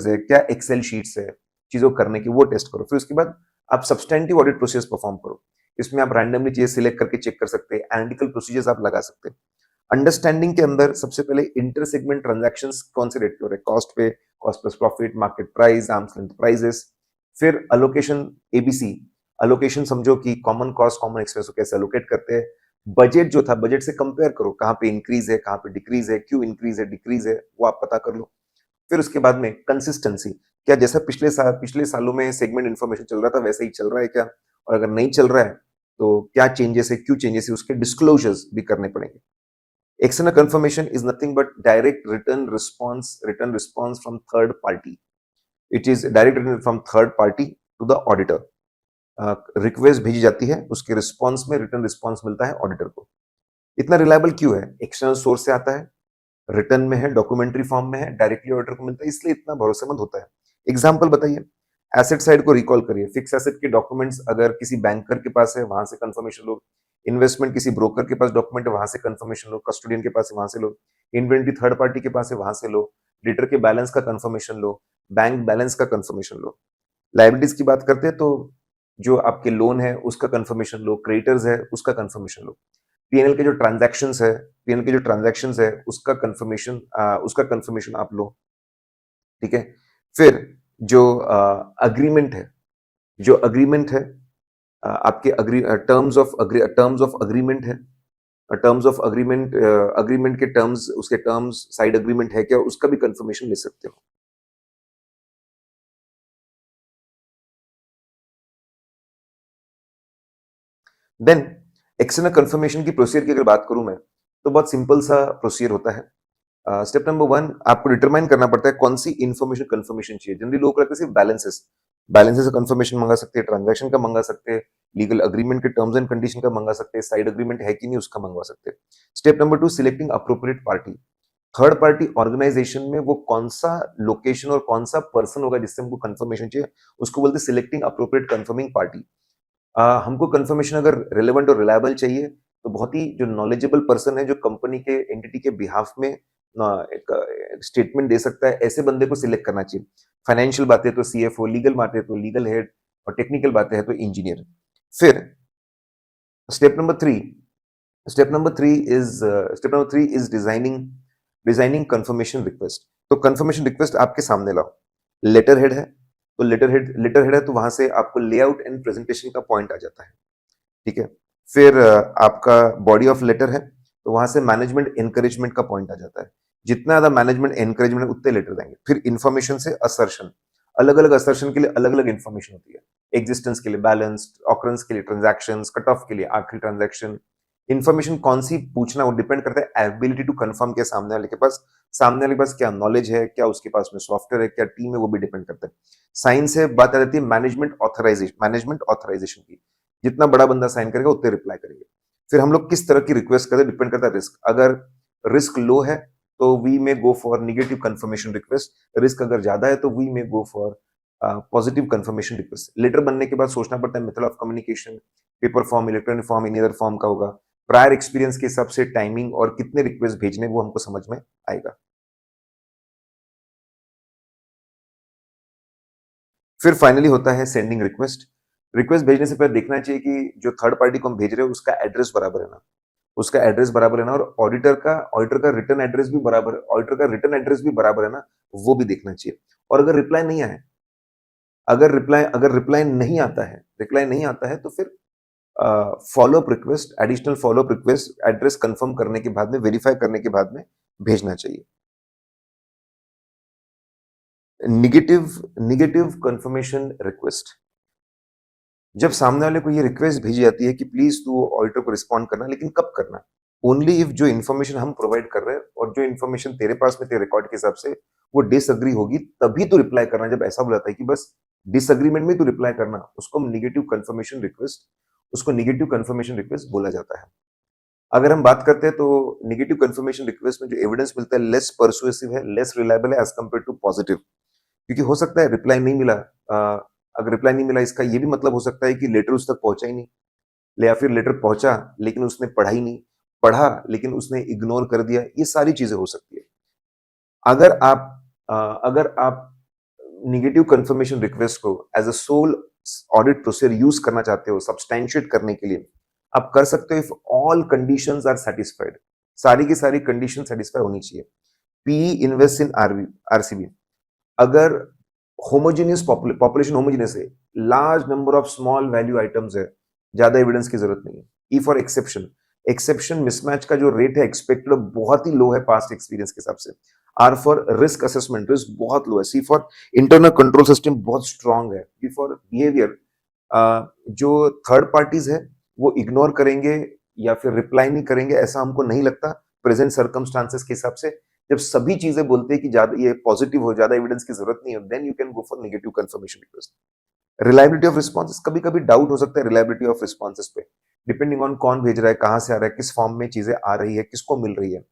है, क्या एक्सेल शीट्स है चीजों को करने की, वो टेस्ट करो। फिर उसके बाद आप सब्सटेंटिव ऑडिट प्रोसेस परफॉर्म करो। इसमें आप रैंडमली चीजें सिलेक्ट करके चेक कर सकते हैं, एनालिटिकल प्रोसीजर्स आप लगा सकते हैं। अंडरस्टैंडिंग के अंदर सबसे पहले इंटर सेगमेंट ट्रांजैक्शंस कौन से रेट पे हो रहे हैं, कॉस्ट पे, cost plus profit, market price, arms length prices. फिर अलोकेशन, एबीसी अलोकेशन समझो कि कॉमन कॉस्ट कॉमन एक्सपेंस को कैसे अलोकेट करते हैं। बजट जो था, बजट से कंपेयर करो, कहाँ पे इंक्रीज है, कहाँ पे डिक्रीज है, क्यों इंक्रीज है डिक्रीज है, वो आप पता कर लो। फिर उसके बाद में कंसिस्टेंसी, क्या जैसा पिछले सालों में सेगमेंट इन्फॉर्मेशन चल रहा था वैसे ही चल रहा है क्या, और अगर नहीं चल रहा है तो क्या चेंजेस है, क्यों चेंजेस है, उसके डिस्क्लोजर्स भी करने पड़ेंगे। External confirmation is nothing but direct written response from third party. It is direct written from third party to the auditor. Request भेजी जाती है, उसके रिस्पॉन्स में रिटर्न रिस्पॉन्स मिलता है ऑडिटर को। इतना रिलायबल क्यों है? एक्सटर्नल सोर्स से आता है, रिटर्न में है, डॉक्यूमेंट्री फॉर्म में है, डायरेक्टली ऑडिटर को मिलता है, इसलिए इतना भरोसेमंद होता है। एग्जाम्पल बताइए, एसेट साइड को रिकॉल करिए। फिक्स एसेट के डॉक्यूमेंट्स अगर किसी बैंकर के पास है, वहां से कंफर्मेशन लो। इन्वेस्टमेंट किसी ब्रोकर के पास डॉक्यूमेंट है, वहां से कंफर्मेशन लो। कस्टोडियन के पास है, वहां से लो। इन्वेंटरी थर्ड पार्टी के पास है, वहां से लो। डेटर के बैलेंस का कंफर्मेशन लो, बैंक बैलेंस का कंफर्मेशन लो। लायबिलिटीज की बात करते हैं तो जो आपके लोन है उसका कंफर्मेशन लो, क्रेडिटर्स है उसका कंफर्मेशन लो, पीएनएल के जो ट्रांजैक्शंस है, पीएनएल के जो ट्रांजैक्शंस है उसका कंफर्मेशन आप लो, ठीक है। फिर जो अग्रीमेंट है, जो अग्रीमेंट है, आपके टर्म्स ऑफ अग्रीमेंट है, टर्म्स ऑफ अग्रीमेंट, अग्रीमेंट के टर्म्स, उसके टर्म्स साइड अग्रीमेंट है क्या, उसका भी कंफर्मेशन ले सकते हो। देन एक्सटर्नल कंफर्मेशन की प्रोसीजर की अगर बात करूं मैं, तो बहुत सिंपल सा प्रोसीजर होता है। स्टेप नंबर 1, आपको डिटरमाइन करना पड़ता है कौन सी इंफॉर्मेशन कंफर्मेशन चाहिए। जनरली लोग करते हैं सिर्फ बैलेंसेस, बैलेंसेस का कंफर्मेशन मंगा सकते हैं, ट्रांजैक्शन का मंगा सकते हैं, लीगल अग्रीमेंट के टर्म्स एंड कंडीशन का मंगा सकते हैं, साइड अग्रीमेंट है कि नहीं उसका मंगवा सकते हैं। Step number 2, selecting appropriate party. Third party organization में वो कौन सा लोकेशन और कौन सा पर्सन होगा जिससे हमको कंफर्मेशन चाहिए, उसको बोलते हैं सिलेक्टिंग अप्रोप्रिएट कंफर्मिंग पार्टी। हमको कंफर्मेशन अगर रिलेवेंट और रिलायबल चाहिए, तो बहुत ही जो नॉलेजेबल पर्सन है, जो कंपनी के एंटिटी के बिहाफ में एक स्टेटमेंट दे सकता है, ऐसे बंदे को सिलेक्ट करना चाहिए। फाइनेंशियल बातें तो सीएफओ, लीगल बातें तो लीगल हेड, और टेक्निकल बातें हैं तो इंजीनियर। फिर step number three step number three step number three is designing confirmation request. तो कंफर्मेशन रिक्वेस्ट आपके सामने लाओ। लेटर हेड है, तो लेटर हेड है तो वहां से आपको लेआउट एंड प्रेजेंटेशन का पॉइंट आ जाता है, ठीक है। फिर आपका बॉडी ऑफ लेटर है, तो वहां से मैनेजमेंट एनकरेजमेंट का पॉइंट आ जाता है। जितना ज्यादा मैनेजमेंट एनकरेजमेंट है उतने लेटर देंगे। फिर इंफॉर्मेशन से असर्शन, अलग अलग असर्शन के लिए अलग अलग इंफॉर्मेशन होती है। एग्जिस्टेंस के लिए बैलेंस, ऑकरेंस के लिए ट्रांजैक्शन, कट ऑफ के लिए आखिरी ट्रांजैक्शन। इंफॉर्मेशन कौन सी पूछना वो डिपेंड करता है एबिलिटी टू कंफर्म के सामने वाले के पास क्या नॉलेज है, क्या उसके पास में सॉफ्टवेयर है, क्या टीम है, वो भी डिपेंड करता है। साइन से बात आ जाती है मैनेजमेंट ऑथराइजेशन की। जितना बड़ा बंदा साइन करेगा उतने रिप्लाई करेंगे। फिर हम लोग किस तरह की रिक्वेस्ट करें, डिपेंड करता है रिस्क। अगर रिस्क लो है तो we may go for negative confirmation request, risk अगर ज्यादा है तो we may go for positive confirmation request. Letter बनने के बाद सोचना पड़ता है method of communication, paper form, electronic form, in other form का होगा। प्रायर एक्सपीरियंस के हिसाब से टाइमिंग और कितने रिक्वेस्ट भेजने वो हमको समझ में आएगा। फिर फाइनली होता है सेंडिंग रिक्वेस्ट। रिक्वेस्ट भेजने से पहले देखना चाहिए कि जो थर्ड पार्टी को हम भेज रहे हैं उसका एड्रेस बराबर है ना, उसका एड्रेस बराबर है ना, और ऑडिटर का रिटर्न एड्रेस भी बराबर है, ऑडिटर का रिटर्न एड्रेस भी बराबर है ना, वो भी देखना चाहिए। और अगर रिप्लाई नहीं आता है तो फिर follow up request, additional follow up request address confirm करने के बाद में, वेरीफाई करने के बाद में भेजना चाहिए। निगेटिव निगेटिव कंफर्मेशन रिक्वेस्ट, जब सामने वाले को ये रिक्वेस्ट भेजी जाती है कि प्लीज तू ऑडिटर को रिस्पॉन्ड करना, लेकिन कब करना? ओनली इफ जो इन्फॉर्मेशन हम प्रोवाइड कर रहे हैं और जो इन्फॉर्मेशन तेरे पास में तेरे रिकॉर्ड के हिसाब से वो डिसअग्री होगी, तभी तो रिप्लाई करना। जब ऐसा बुलाता है कि बस डिसअग्रीमेंट में तो रिप्लाई करना, उसको निगेटिव कंफर्मेशन रिक्वेस्ट बोला जाता है। अगर हम बात करते हैं तो निगेटिव कंफर्मेशन रिक्वेस्ट में जो एविडेंस मिलता है लेस परसुएसिव है, लेस रिलायबल है एज कम्पेयर टू पॉजिटिव। क्योंकि हो सकता है रिप्लाई नहीं मिला, अगर रिप्लाई नहीं मिला इसका ये भी मतलब हो सकता है कि लेटर उस तक पहुंचा ही नहीं, या फिर लेटर पहुंचा लेकिन उसने पढ़ा ही नहीं, पढ़ा लेकिन उसने इग्नोर कर दिया। ये सारी चीजें हो सकती है। अगर आप निगेटिव कंफर्मेशन रिक्वेस्ट को as a sole audit procedure use करना चाहते हो सब्सटैंशिएट करने के लिए, आप कर सकते हो if all conditions are satisfied. सारी की सारी कंडीशन सेटिस्फाई होनी चाहिए। पीई इन्वेस्ट इन आरसीबी, अगर होमोजेनियस पॉपुलेशन होमोजेनियस है, large number of small value items है, ज्यादा एविडेंस की जरूरत नहीं है। E for exception, exception mismatch का जो रेट है एक्सपेक्टेड बहुत ही लो है पास्ट एक्सपीरियंस के हिसाब से। R for risk assessment, risk बहुत लो है। C for internal control system बहुत स्ट्रांग है। डी फॉर बिहेवियर, जो थर्ड पार्टीज है वो इग्नोर करेंगे या फिर रिप्लाई नहीं करेंगे ऐसा हमको नहीं लगता प्रेजेंट सर्कमस्टांसेस के हिसाब से। जब सभी चीजें बोलते हैं कि ज्यादा ये पॉजिटिव हो, ज्यादा एविडेंस की जरूरत नहीं है, then you can go for negative confirmation request. Reliability of responses, कभी कभी डाउट हो सकता है रिलायबिलिटी ऑफ रिस्पॉन्सेस पे, डिपेंडिंग ऑन कौन भेज रहा है, कहां से आ रहा है, किस फॉर्म में चीजें आ रही है, किसको मिल रही है।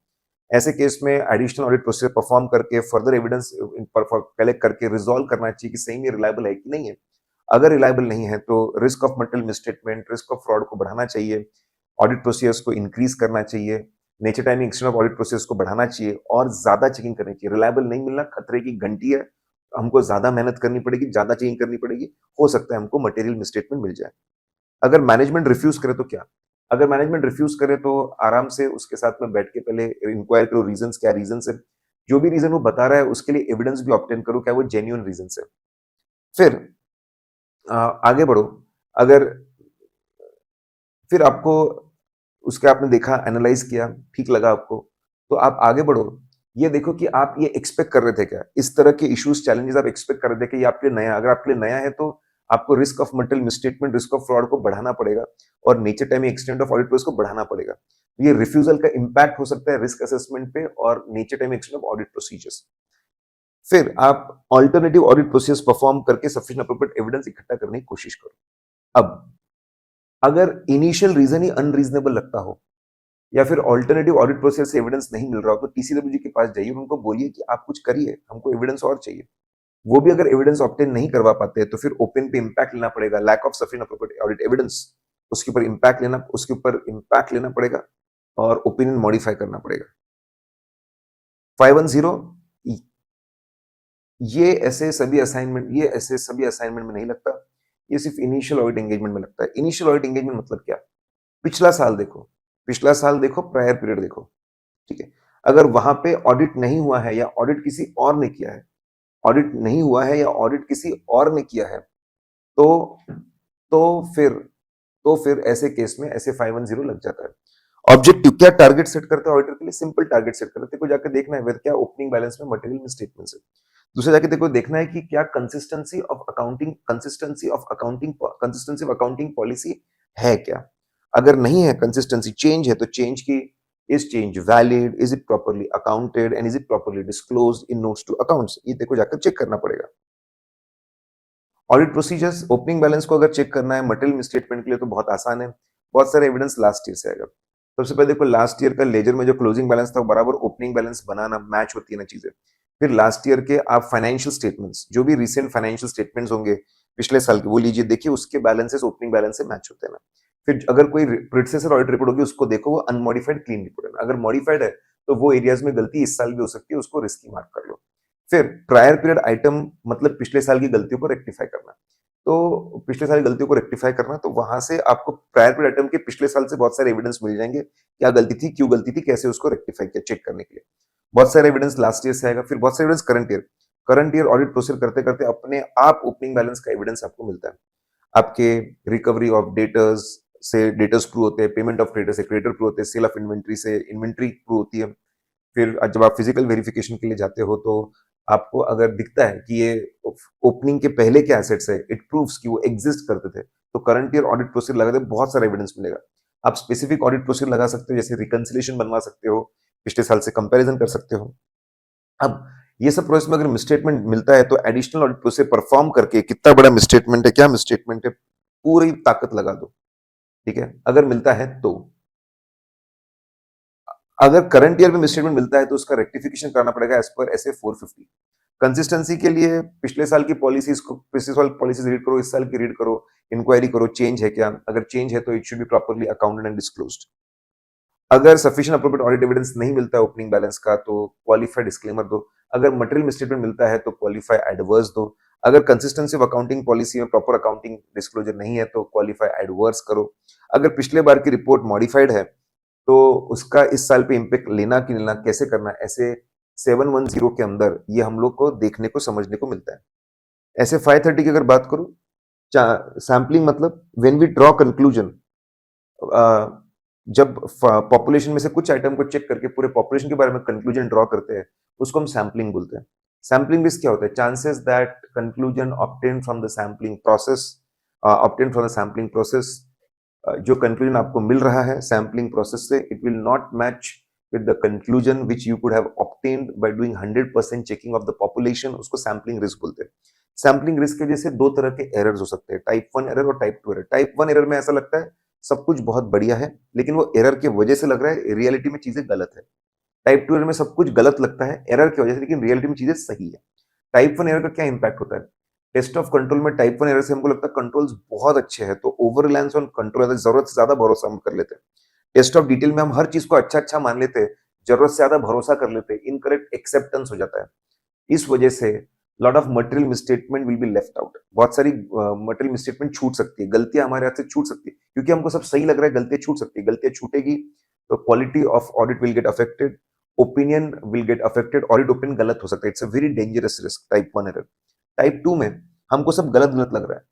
ऐसे केस में एडिशनल ऑडिट प्रोसीजर परफॉर्म करके फर्दर एविडेंस कलेक्ट करके रिजॉल्व करना चाहिए कि सही में रिलायबल है कि नहीं है। अगर रिलायबल नहीं है तो risk of material misstatement, risk of fraud को बढ़ाना चाहिए, ऑडिट प्रोसीजर्स को इंक्रीज करना चाहिए, nature timing extent of audit process को बढ़ाना चाहिए और ज्यादा चेकिंग करनी चाहिए। रिलायबल नहीं मिलना खतरे की घंटी है, हमको ज्यादा मेहनत करनी पड़ेगी, ज्यादा चेकिंग करनी पड़ेगी, हो सकता है हमको मटेरियल मिसस्टेटमेंट मिल जाए। अगर मैनेजमेंट रिफ्यूज करे तो क्या? अगर मैनेजमेंट रिफ्यूज करे तो आराम से उसके साथ में बैठ के पहले इंक्वायर करो, रीजंस क्या रीजन है, जो भी रीजन वो बता रहा है उसके लिए एविडेंस भी ऑब्टेन करो, क्या वो जेन्युइन रीजन है। फिर आगे बढ़ो। अगर फिर आपको उसके आपने देखा, एनालाइज किया, ठीक लगा आपको, तो आप आगे बढ़ो। ये देखो कि आप ये एक्सपेक्ट कर रहे थे क्या? इस तरह के इश्यूज, चैलेंजेस आप एक्सपेक्ट कर रहे थे कि ये आपके लिए नया, अगर आपके लिए नया है तो आपको risk of material misstatement, risk of fraud को बढ़ाना पड़ेगा और nature timing extent of audit process को बढ़ाना पड़ेगा। ये रिफ्यूजल का इंपैक्ट हो सकता है रिस्क असेसमेंट पे और nature timing extent of audit procedures. फिर आप ऑल्टरनेटिव ऑडिट प्रोसेस परफॉर्म करके सफिशिएंट अप्रोप्रिएट एविडेंस इकट्ठा करने की कोशिश करो। अब अगर इनिशियल रीजन ही अनरीजनेबल लगता हो या फिर ऑल्टरनेटिव ऑडिट प्रोसेस से एविडेंस नहीं मिल रहा हो, तो टीसीडब्ल्यूजी के पास जाइए और उनको बोलिए कि आप कुछ करिए, हमको एविडेंस और चाहिए। वो भी अगर एविडेंस ऑब्टेन नहीं करवा पाते हैं तो फिर ओपन पे इंपैक्ट लेना पड़ेगा, lack of sufficient appropriate audit evidence, उसके ऊपर इंपैक्ट लेना पड़ेगा और ओपिनियन मॉडिफाई करना पड़ेगा। 510 ये ऐसे सभी असाइनमेंट में नहीं लगता, ये सिर्फ इनिशियल ऑडिट एंगेजमेंट में लगता है। इनिशियल ऑडिट एंगेजमेंट मतलब क्या? पिछला साल देखो, प्रायर पीरियड देखो, ठीक है। अगर वहां पे ऑडिट नहीं हुआ है या ऑडिट किसी और ने किया है, ऑडिट नहीं हुआ है या ऑडिट किसी और ने किया है, तो तो फिर तो फिर ऐसे केस में ऐसे 510 लग जाता है। ऑब्जेक्टिव क्या टारगेट सेट करते हैं ऑडिटर के लिए? सिंपल टारगेट सेट करते हैं। को जाकर देखना है whether क्या ओपनिंग बैलेंस में मटेरियल में स्टेटमेंट्स है। दूसरा जाके देखो, देखना है कि क्या कंसिस्टेंसी ऑफ अकाउंटिंग पॉलिसी है क्या? अगर नहीं है कंसिस्टेंसी, चेंज है, तो चेंज की is change valid, is it properly accounted and is it properly disclosed in notes to accounts, ये देखो जाकर चेक करना पड़ेगा। ऑडिट प्रोसीजर्स, ओपनिंग बैलेंस को अगर चेक करना है मटेरियल स्टेटमेंट के लिए तो बहुत आसान है, बहुत सारे एविडेंस लास्ट ईयर से आएगा। सबसे पहले देखो लास्ट ईयर का लेजर में जो क्लोजिंग बैलेंस था बराबर ओपनिंग बैलेंस बनाना, मैच होती है ना चीजें। फिर लास्ट ईयर के आप फाइनेंशियल स्टेटमेंट्स, जो भी रिसेंट फाइनेंशियल स्टेटमेंट्स होंगे पिछले साल के, वो लीजिए, देखिए उसके बैलेंसेस ओपनिंग बैलेंस से मैच होते हैं ना। फिर अगर कोई प्रीडेसेसर ऑडिट रिपोर्ट होगी उसको देखो, वो अनमॉडिफाइड क्लीन रिपोर्ट है। अगर मॉडिफाइड है तो वो एरियाज में गलती इस साल भी हो सकती है, उसको रिस्की मार्क कर लो। फिर प्रायर पीरियड आइटम मतलब पिछले साल की गलतियों को रेक्टिफाई करना। तो पिछले साल की गलतियों को रेक्टिफाई करना, तो वहां से आपको प्रायर पीरियड आइटम के पिछले साल से बहुत सारे एविडेंस मिल जाएंगे, क्या गलती थी, क्यों गलती थी, कैसे उसको रेक्टिफाई किया, चेक करने के लिए। बहुत सारे एविडेंस लास्ट ईयर से आएगा, फिर बहुत सारे evidence current year audit process करते करते अपने आप ओपनिंग बैलेंस का एविडेंस आपको मिलता है। आपके रिकवरी ऑफ डेटर्स से डेटर्स प्रूव होते हैं, पेमेंट ऑफ क्रेडिटर से क्रेडिटर प्रूव होते हैं, सेल ऑफ इन्वेंट्री से इन्वेंट्री प्रूव होती है। फिर जब आप फिजिकल वेरिफिकेशन के लिए जाते हो तो आपको अगर दिखता है कि ये ओपनिंग के पहले के एसेट्स है, इट प्रूव्स कि वो एग्जिस्ट करते थे, तो करंट ईयर ऑडिट प्रोसीजर लगाते बहुत सारा एविडेंस मिलेगा। आप स्पेसिफिक ऑडिट प्रोसीजर लगा सकते हो, जैसे रिकंसिलेशन बनवा सकते हो, पिछले साल से कंपैरिजन कर सकते हो। अब ये सब प्रोसेस में अगर मिसस्टेटमेंट मिलता है तो एडिशनल ऑडिट प्रोसेस परफॉर्म करके कितना बड़ा मिसस्टेटमेंट है, क्या मिसस्टेटमेंट है, पूरी ताकत लगा दो, ठीक है, अगर मिलता है तो। अगर करंट ईयर में मिसस्टेटमेंट मिलता है तो उसका रेक्टिफिकेशन करना पड़ेगा एज पर एसए 450। कंसिस्टेंसी के लिए पिछले साल की पॉलिसीज को, पिछले साल पॉलिसीज रीड करो, इस साल की रीड करो, इंक्वायरी करो, चेंज है क्या, अगर चेंज है तो it should be properly accounted and disclosed. अगर सफिशिएंट अप्रोप्रिएट ऑडिट एविडेंस नहीं मिलता है ओपनिंग बैलेंस का तो क्वालिफाइड डिस्क्लेमर दो। अगर मटेरियल मिसस्टेटमेंट मिलता है तो क्वालिफाई एडवर्स दो। अगर कंसिस्टेंसी ऑफ अकाउंटिंग पॉलिसी में प्रॉपर अकाउंटिंग डिस्क्लोजर नहीं है तो क्वालिफाई एडवर्स करो। अगर पिछले बार की रिपोर्ट मॉडिफाइड है तो उसका इस साल पे इम्पैक्ट लेना कि लेना, कैसे करना, ऐसे 710 के अंदर ये हम लोग को देखने को समझने को मिलता है। ऐसे 530 की अगर बात करूं, सैम्पलिंग मतलब व्हेन वी ड्रॉ कंक्लूजन, जब पॉपुलेशन में से कुछ आइटम को चेक करके पूरे पॉपुलेशन के बारे में कंक्लूजन ड्रॉ करते हैं, उसको हम सैम्पलिंग बोलते हैं। सैम्पलिंग रिस्क क्या होता है? Chances that conclusion obtain from the sampling process, जो कंक्लूजन आपको मिल रहा है सैम्पलिंग प्रोसेस से, it will not match with the conclusion which you could have obtained by doing 100% checking of the population, उसको सैम्पलिंग रिस्क बोलते हैं। सैम्पलिंग रिस्क के जैसे दो तरह के एरर्स हो सकते हैं, टाइप 1 एरर और टाइप 2 एरर। टाइप 1 एरर में ऐसा लगता है सब कुछ बहुत बढ़िया है, लेकिन वो एरर की वजह से लग रहा है रियलिटी में चीजें गलत है। टाइप 2 एरर में सब कुछ गलत लगता है एरर की वजह से, लेकिन रियलिटी में चीजें सही है। टाइप 1 एरर का क्या इंपैक्ट होता है? टेस्ट ऑफ कंट्रोल में टाइप 1 एरर से हमको लगता है कंट्रोल्स बहुत अच्छे हैं, तो ओवर रिलायंस ऑन कंट्रोल, जरूरत से ज्यादा भरोसा हम कर लेते हैं। टेस्ट ऑफ डिटेल में हम हर चीज को अच्छा अच्छा मान लेते हैं, जरूरत से ज्यादा भरोसा कर लेते हैं, इनकरेक्ट एक्सेप्टेंस हो जाता है। इस वजह से lot of material misstatement will be left out. बहुत सारी मटेरियल मिसस्टेटमेंट छूट सकती है, गलतियां हमारे हाथ से छूट सकती है, क्योंकि हमको सब सही लग रहा है, गलतियां छूट सकती है। गलतियां छूटेगी तो quality of audit will get affected, opinion will get affected, audit opinion गलत हो सकता है। It's a very dangerous risk, type 1 error. Type 2 में हमको सब गलत गलत लग रहा है,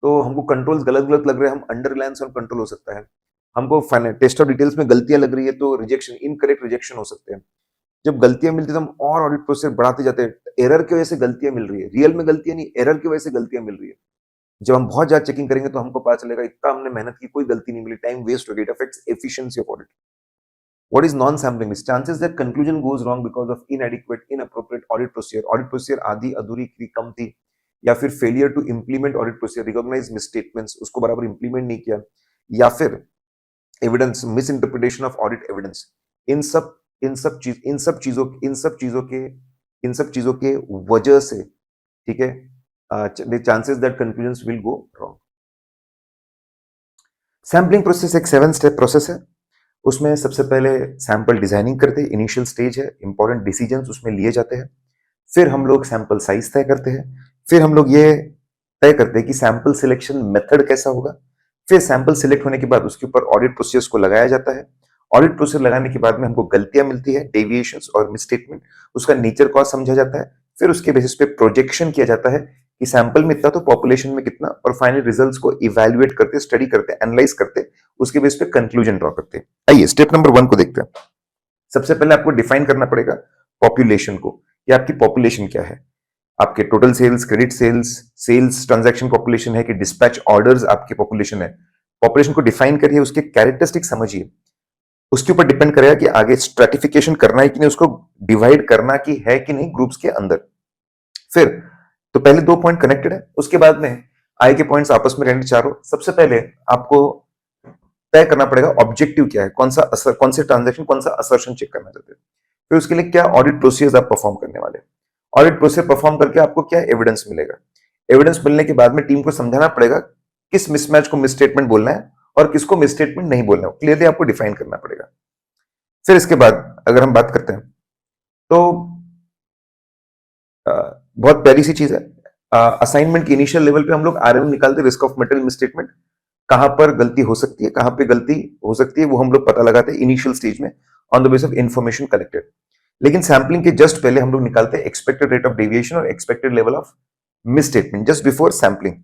तो हमको कंट्रोल्स गलत गलत लग रहे हैं, हम अंडर रिलायंस और कंट्रोल हो सकता है। हमको टेस्ट ऑफ डिटेल्स में गलतियां लग रही है तो रिजेक्शन, इनकरेक्ट रिजेक्शन हो सकते हैं। जब गलतियां मिलती है तो हम और ऑडिट प्रोसेस बढ़ाते जाते हैं। एरर की वजह से गलतियां मिल रही है, रियल में गलतियां नहीं, एरर की वजह से गलतियां मिल रही है। जब हम बहुत ज्यादा चेकिंग करेंगे तो हमको पता चलेगा इतना हमने मेहनत की, कोई गलती नहीं मिली, टाइम वेस्ट हो गया, it affects efficiency of audit. What is non sampling risk? Chances that conclusion goes wrong because of inadequate, inappropriate audit procedure. Audit procedure आधी अधूरी थी, कम थी, या फिर failure to implement audit procedure, recognize misstatements, उसको बराबर इंप्लीमेंट नहीं किया, या फिर evidence, misinterpretation of audit evidence. इन सब चीजों के वजह से, ठीक है, the chances that conclusions will go wrong. Sampling process एक 7 स्टेप प्रोसेस है। उसमें सबसे पहले सैंपल डिजाइनिंग करते हैं, इनिशियल स्टेज है, इंपॉर्टेंट डिसीजंस उसमें लिए जाते हैं। फिर हम लोग सैंपल साइज तय करते हैं। फिर हम लोग ये तय करते हैं कि सैंपल सिलेक्शन मेथड कैसा होगा। फिर सैंपल सिलेक्ट होने के बाद उसके ऊपर ऑडिट प्रोसेस को लगाया जाता है। ऑडिट प्रोसेस लगाने के बाद में हमको गलतियां मिलती है, डेविएशंस और मिसस्टेटमेंट, उसका नेचर कॉज समझा जाता है। फिर उसके बेसिस पे प्रोजेक्शन किया जाता है कि सैंपल में इतना तो पॉपुलेशन में कितना, और फाइनल रिजल्ट्स को इवैल्यूएट करते, स्टडी करते, एनालाइज करते, उसके बेस पे कंक्लूजन ड्रॉ करते हैं। आइए स्टेप नंबर 1 को देखते हैं। सबसे पहले आपको डिफाइन करना पड़ेगा पॉपुलेशन को, कि आपकी पॉपुलेशन क्या है। आपके total sales, credit sales, sales transaction population है कि डिस्पैच ऑर्डर्स आपकी पॉपुलेशन है। पॉपुलेशन को डिफाइन करिए, उसके कैरेक्टरिस्टिक समझिए, उसके ऊपर डिपेंड करेगा कि आगे स्ट्रेटिफिकेशन करना है कि नहीं, उसको डिवाइड करना की है कि नहीं ग्रुप्स के अंदर। फिर तो पहले 2 पॉइंट कनेक्टेड है, उसके बाद में आय के पॉइंट्स आपस में रहने चारों। सबसे पहले आपको तय करना पड़ेगा ऑब्जेक्टिव क्या है, कौन से ट्रांजैक्शन, कौन सा असर्शन चेक करना चाहते हैं। फिर उसके लिए क्या ऑडिट प्रोसीजर्स आप परफॉर्म करने वाले हैं। ऑडिट प्रोसेस परफॉर्म करके आपको क्या एविडेंस मिलेगा। एविडेंस मिलने के बाद में टीम को समझाना पड़ेगा किस मिसमैच को मिसस्टेटमेंट बोलना है और किसको मिसस्टेटमेंट नहीं बोलना है, क्लियरली आपको डिफाइन करना पड़ेगा। फिर इसके बाद अगर हम बात करते हैं तो बहुत प्यारी सी चीज है, असाइनमेंट के इनिशियल लेवल पे हम लोग आरएम निकालते, रिस्क ऑफ मटेरियल मिसस्टेटमेंट, कहां पर गलती हो सकती है, कहां पे गलती हो सकती है, वो हम लोग पता लगाते हैं इनिशियल स्टेज में on the base of information collected. लेकिन सैम्पलिंग के जस्ट पहले हम लोग निकालते हैं एक्सपेक्टेड रेट ऑफ डेविएशन और expected level of misstatement just before sampling.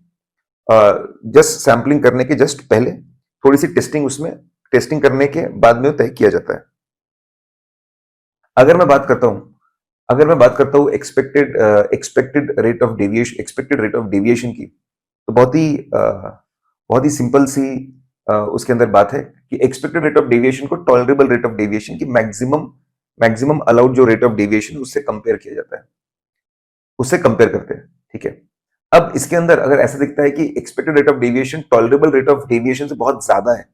Just sampling करने के जस्ट पहले थोड़ी सी टेस्टिंग, उसमें टेस्टिंग करने के बाद में तय किया जाता है। अगर मैं बात करता हूं एक्सपेक्टेड रेट ऑफ डेविएशन की, तो बहुत ही सिंपल सी उसके अंदर बात है कि एक्सपेक्टेड रेट ऑफ डेविएशन को टॉलरेबल रेट ऑफ डेविएशन की मैक्सिमम अलाउड जो रेट ऑफ डेविएशन उससे कंपेयर किया जाता है, उससे कंपेयर करते हैं, ठीक है। अब इसके अंदर अगर ऐसा दिखता है कि expected rate of deviation tolerable rate of deviation से बहुत ज्यादा है,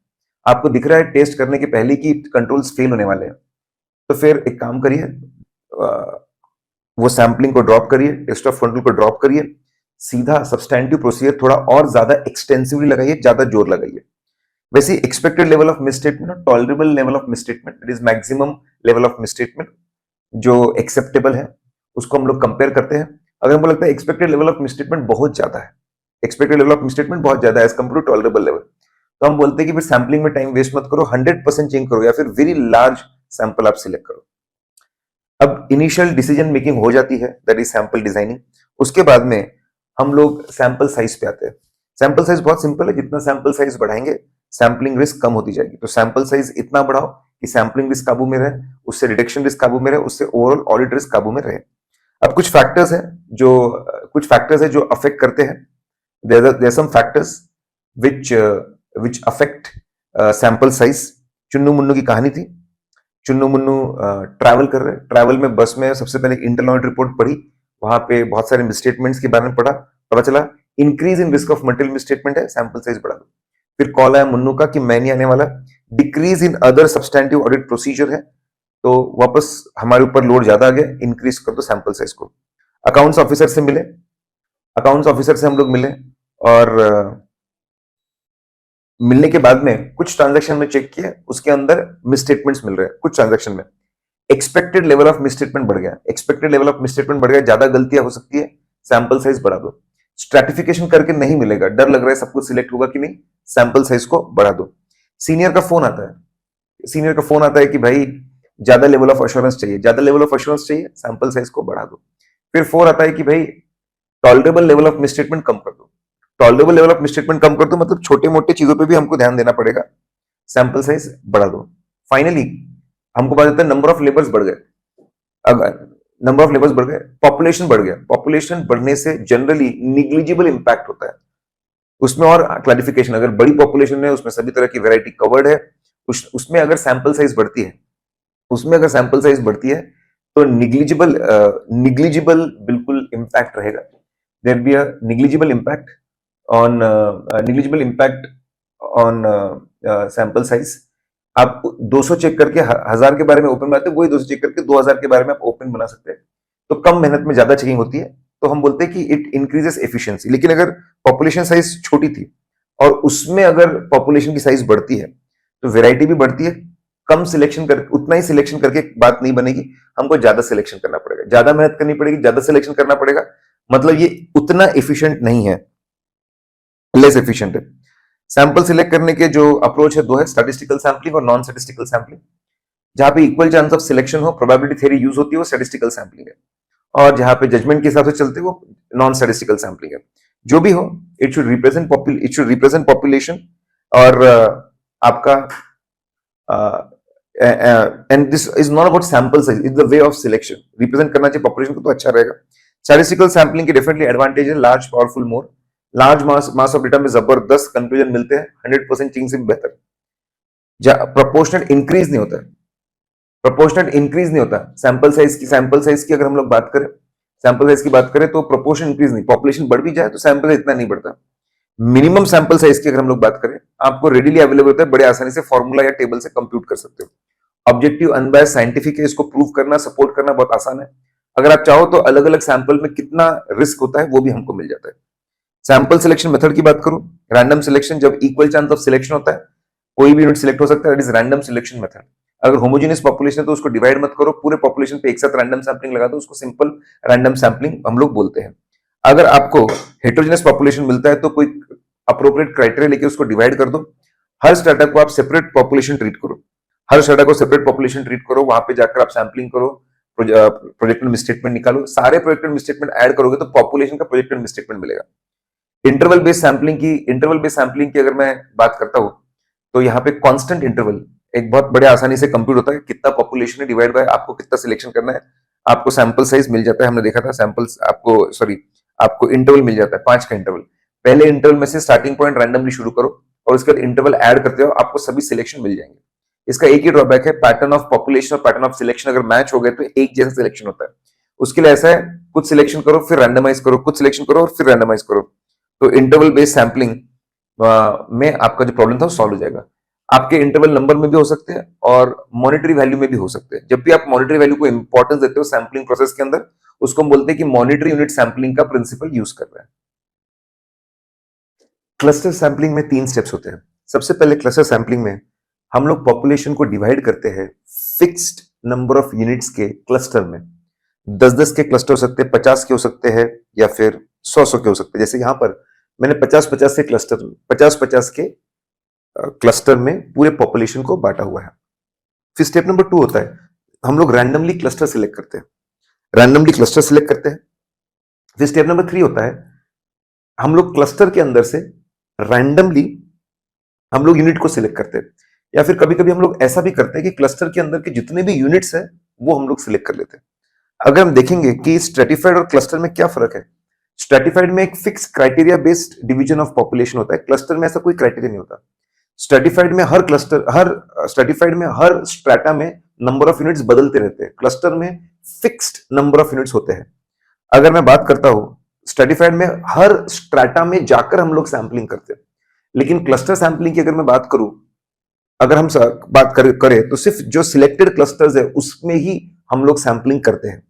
आपको दिख रहा है टेस्ट करने के पहले कि कंट्रोल्स फेल होने वाले हैं, तो फिर एक काम करिए, वो सैंपलिंग को ड्रॉप करिए, टेस्ट ऑफ कंट्रोल को ड्रॉप करिए, सीधा सब्सटैंटिव प्रोसीजर थोड़ा और ज्यादा एक्सटेंसिवली लगाइए, ज्यादा जोर लगाइए। वैसे एक्सपेक्टेड लेवल ऑफ मिसस्टेटमेंट और tolerable level of misstatement, that is maximum level of misstatement जो एक्सेप्टेबल है, उसको हम लोग कंपेयर करते हैं। अगर हमको लगता है एक्सपेक्टेड लेवल ऑफ मिसस्टेटमेंट बहुत ज्यादा है, एक्सपेक्टेड लेवल ऑफ मिसस्टेटमेंट बहुत ज्यादा है as compare to tolerable level, तो हम बोलते हैं कि फिर सैंपलिंग में टाइम वेस्ट मत करो, 100% चेंज करो, या फिर वेरी लार्ज सैंपल आप सिलेक्ट करो। अब इनिशियल डिसीजन मेकिंग हो जाती है, दैट इज सैंपल डिजाइनिंग। उसके बाद में हम लोग सैंपल साइज पे आते हैं। सैंपल साइज बहुत सिंपल है, जितना सैंपल साइज बढ़ाएंगे सैंपलिंग रिस्क कम होती जाएगी। तो सैंपल साइज इतना बढ़ाओ कि सैंपलिंग रिस्क काबू में रहे, उससे रिडक्शन रिस्क काबू में रहे, उससे ओवरऑल ऑडिट रिस्क काबू में रहे। अब कुछ फैक्टर्स है जो अफेक्ट करते हैं। There are some factors which affect sample size. Chunnu Munnu की कहानी थी, चुन्नू मुन्नू ट्रैवल कर रहे, ट्रैवल में बस में सबसे पहले इंटरनल ऑडिट रिपोर्ट पढ़ी, वहां पे बहुत सारे मिसस्टेटमेंट्स के बारे में पढ़ा, पता चला increase in risk of material misstatement है, सैंपल साइज बढ़ा दो। फिर कॉल आया मुन्नू का कि मैं नहीं आने वाला, decrease in other substantive audit procedure है, तो वापस हमारे ऊपर लोड ज्यादा आ गया, इंक्रीज कर दो सैंपल साइज को। अकाउंट्स ऑफिसर से मिले, अकाउंट्स ऑफिसर से हम लोग मिले और मिलने के बाद में कुछ ट्रांजैक्शन में चेक किया, उसके अंदर मिसस्टेटमेंट्स मिल रहे हैं कुछ ट्रांजैक्शन में। एक्सपेक्टेड लेवल ऑफ मिसस्टेटमेंट बढ़ गया, एक्सपेक्टेड लेवल ऑफ मिसस्टेटमेंट बढ़ गया, ज्यादा गलतियां हो सकती है, सैंपल साइज बढ़ा दो। स्ट्रैटिफिकेशन करके नहीं मिलेगा, डर लग रहा है सब कुछ सिलेक्ट होगा कि नहीं, सैंपल साइज को बढ़ा दो। सीनियर का फोन आता है, सीनियर का फोन आता है कि भाई ज्यादा लेवल ऑफ अश्योरेंस चाहिए, ज्यादा लेवल ऑफ अश्योरेंस चाहिए, सैंपल साइज को बढ़ा दो। फिर फोन आता है कि भाई टॉलरेबल लेवल ऑफ मिसस्टेटमेंट कम कर दो, टॉलरेबल लेवल ऑफ मिसस्टेटमेंट कम कर दो मतलब छोटे मोटे चीजों पे भी हमको ध्यान देना पड़ेगा, सैंपल साइज बढ़ा दो। फाइनली हमको पता चलता है नंबर ऑफ लेबर्स बढ़ गए, अगर नंबर ऑफ लेबर्स बढ़ गए, पॉपुलेशन बढ़ गया, पॉपुलेशन बढ़ने से जनरली निग्लिजिबल इंपैक्ट होता है। उसमें और क्लैरिफिकेशन, अगर बड़ी पॉपुलेशन है उसमें सभी तरह की वैरायटी कवर्ड है, उसमें अगर सैंपल साइज बढ़ती है, उसमें अगर सैंपल साइज बढ़ती है तो निग्लिजिबल बिल्कुल इंपैक्ट रहेगा। There be a negligible impact on sample size. आप 200 चेक करके 1000 के बारे में ओपन बनाते हैं, वही 200 चेक करके 2000 के बारे में आप ओपन बना सकते हैं। तो कम मेहनत में ज्यादा चेकिंग होती है, तो हम बोलते हैं कि इट इंक्रीजेस एफिशिएंसी। लेकिन अगर पॉपुलेशन साइज छोटी थी और उसमें अगर पॉपुलेशन की साइज बढ़ती है तो वेराइटी भी बढ़ती है, कम सिलेक्शन कर, उतना ही सिलेक्शन करके बात नहीं बनेगी, हमको ज्यादा सिलेक्शन करना पड़ेगा, ज्यादा मेहनत करनी पड़ेगी, ज्यादा सिलेक्शन करना पड़ेगा, मतलब ये उतना एफिशिएंट नहीं है, लेस एफिशिएंट है। सैंपल सिलेक्ट करने के जो अप्रोच है दो है, स्टैटिस्टिकल सैंपलिंग और नॉन स्टैटिस्टिकल सैंपलिंग। जहां पे इक्वल चांस ऑफ सिलेक्शन हो, प्रोबेबिलिटी थ्योरी यूज होती है, वो स्टैटिस्टिकल सैंपलिंग है, और जहां पे जजमेंट के हिसाब से चलते वो नॉन स्टैटिस्टिकल सैंपलिंग है। जो भी हो, इट शुड रिप्रेजेंट पॉपुलेशन, और आपका and this is not about sample size, is the way of selection, represent करना चाहिए पॉपुलेशन को तो अच्छा रहेगा। स्टैटिस्टिकल सैंपलिंग के डेफिनेटली एडवांटेज है, large powerful more, large mass of data में जबरदस्त कंक्लूजन मिलते हैं, 100% चेकिंग से भी बेहतर। प्रोपोर्शनल इंक्रीज नहीं होता है, प्रोपोर्शनल इंक्रीज नहीं होता सैंपल साइज की अगर हम लोग बात करें, सैंपल साइज की बात करें तो प्रोपोर्शन इंक्रीज नहीं, पॉपुलेशन बढ़ भी जाए तो सैंपल साइज इतना नहीं बढ़ता। मिनिमम सैंपल साइज की अगर हम लोग बात करें, आपको रेडिली अवेलेबल होता है, बड़े आसानी से फॉर्मूला या टेबल से कंप्यूट कर सकते हो। ऑब्जेक्टिव अनबायस्ड साइंटिफिक है, इसको प्रूव करना, सपोर्ट करना बहुत आसान है। अगर आप चाहो तो अलग अलग सैंपल में कितना रिस्क होता है वो भी हमको मिल जाता है। सैंपल सिलेक्शन मेथड की बात करूं, रैंडम सिलेक्शन, जब इक्वल चांस ऑफ सिलेक्शन होता है, कोई भी यूनिट सिलेक्ट हो सकता है, that is random selection method. अगर होमोजेनियस पॉपुलेशन है तो उसको डिवाइड मत करो, पूरे पॉपुलेशन पे एक साथ रैंडम सैंपलिंग लगा दो, उसको सिंपल रैंडम सैंपलिंग हम लोग बोलते हैं। अगर आपको हेटेरोजेनस पॉपुलेशन मिलता है तो कोई अप्रोप्रिएट क्राइटेरिया लेके उसको डिवाइड कर दो, हर स्ट्रेटा को आप सेपरेट पॉपुलेशन ट्रीट करो, हर स्ट्रेटा को सेपरेट पॉपुलेशन ट्रीट करो, वहां पे जाकर आप सैंपलिंग करो, प्रोजेक्टेड मिसस्टेटमेंट निकालो, सारे प्रोजेक्टेड मिसस्टेटमेंट ऐड करोगे तो पॉपुलेशन का प्रोजेक्टेड मिसस्टेटमेंट मिलेगा। इंटरवल बेस्ड सैंपलिंग की अगर मैं बात करता हूं तो यहाँ पे कांस्टेंट इंटरवल एक बहुत बड़े आसानी से कंप्यूट होता है, कितना पॉपुलेशन है डिवाइड बाय आपको कितना सिलेक्शन करना है, आपको सैंपल साइज मिल जाता है, हमने देखा था सैंपल्स आपको इंटरवल मिल जाता है 5 का इंटरवल। पहले इंटरवल में से स्टार्टिंग पॉइंट रैंडमली शुरू करो और उसके बाद इंटरवल ऐड करते हो, आपको सभी सिलेक्शन मिल जाएंगे। इसका एक ही ड्रॉबैक है, पैटर्न ऑफ पॉपुलेशन और पैटर्न ऑफ सिलेक्शन अगर मैच हो गए तो एक जैसा सिलेक्शन होता है। उसके लिए ऐसा है, कुछ सिलेक्शन करो फिर रैंडमाइज करो, कुछ सिलेक्शन करो और फिर रैंडमाइज करो, तो इंटरवल बेस्ड सैंपलिंग में आपका जो प्रॉब्लम था वो सॉल्व हो जाएगा। आपके इंटरवल नंबर में भी हो सकते हैं और मॉनिटरी वैल्यू में भी हो सकते हैं। जब भी आप मॉनिटरी वैल्यू को इंपॉर्टेंस देते हो सैंपलिंग प्रोसेस के अंदर, उसको हम बोलते हैं कि मॉनिटरी यूनिट सैंपलिंग का प्रिंसिपल यूज कर रहे हैं। क्लस्टर सैंपलिंग में 3 स्टेप्स होते हैं। सबसे पहले क्लस्टर सैंपलिंग में हम लोग पॉपुलेशन को डिवाइड करते हैं फिक्स्ड नंबर ऑफ यूनिट्स के क्लस्टर में। 10-10 के क्लस्टर हो सकते हैं, 50 के हो सकते हैं, या फिर 100-100 के हो सकते हैं। जैसे यहां पर मैंने 50-50 के क्लस्टर में पूरे पॉपुलेशन को बांटा हुआ है। फिर स्टेप नंबर 2 होता है, हम लोग रैंडमली क्लस्टर सिलेक्ट करते हैं, फिर स्टेप नंबर 3 होता है, हम लोग क्लस्टर के अंदर से रैंडमली हम लोग यूनिट को सिलेक्ट करते हैं, या फिर कभी कभी हम लोग ऐसा भी करते हैं कि क्लस्टर के अंदर के जितने भी यूनिट्स हैं वो हम लोग सिलेक्ट कर लेते हैं। अगर हम देखेंगे कि स्ट्रेटिफाइड और क्लस्टर में क्या फर्क है, स्ट्रेटिफाइड में एक fix criteria based division of population होता है, क्लस्टर में ऐसा कोई क्राइटेरिया नहीं होता। स्ट्रेटिफाइड में हर स्ट्रेटा में नंबर ऑफ यूनिट्स बदलते रहते हैं, क्लस्टर में फिक्स्ड नंबर ऑफ यूनिट्स होते हैं। अगर मैं बात करता हूं, स्ट्रेटिफाइड में हर स्ट्रेटा में जाकर हम लोग सैंपलिंग करते हैं, लेकिन क्लस्टर सैंपलिंग की अगर मैं बात करूं, अगर हम बात करें तो सिर्फ जो सिलेक्टेड क्लस्टर्स है उसमें ही हम लोग सैंपलिंग करते हैं।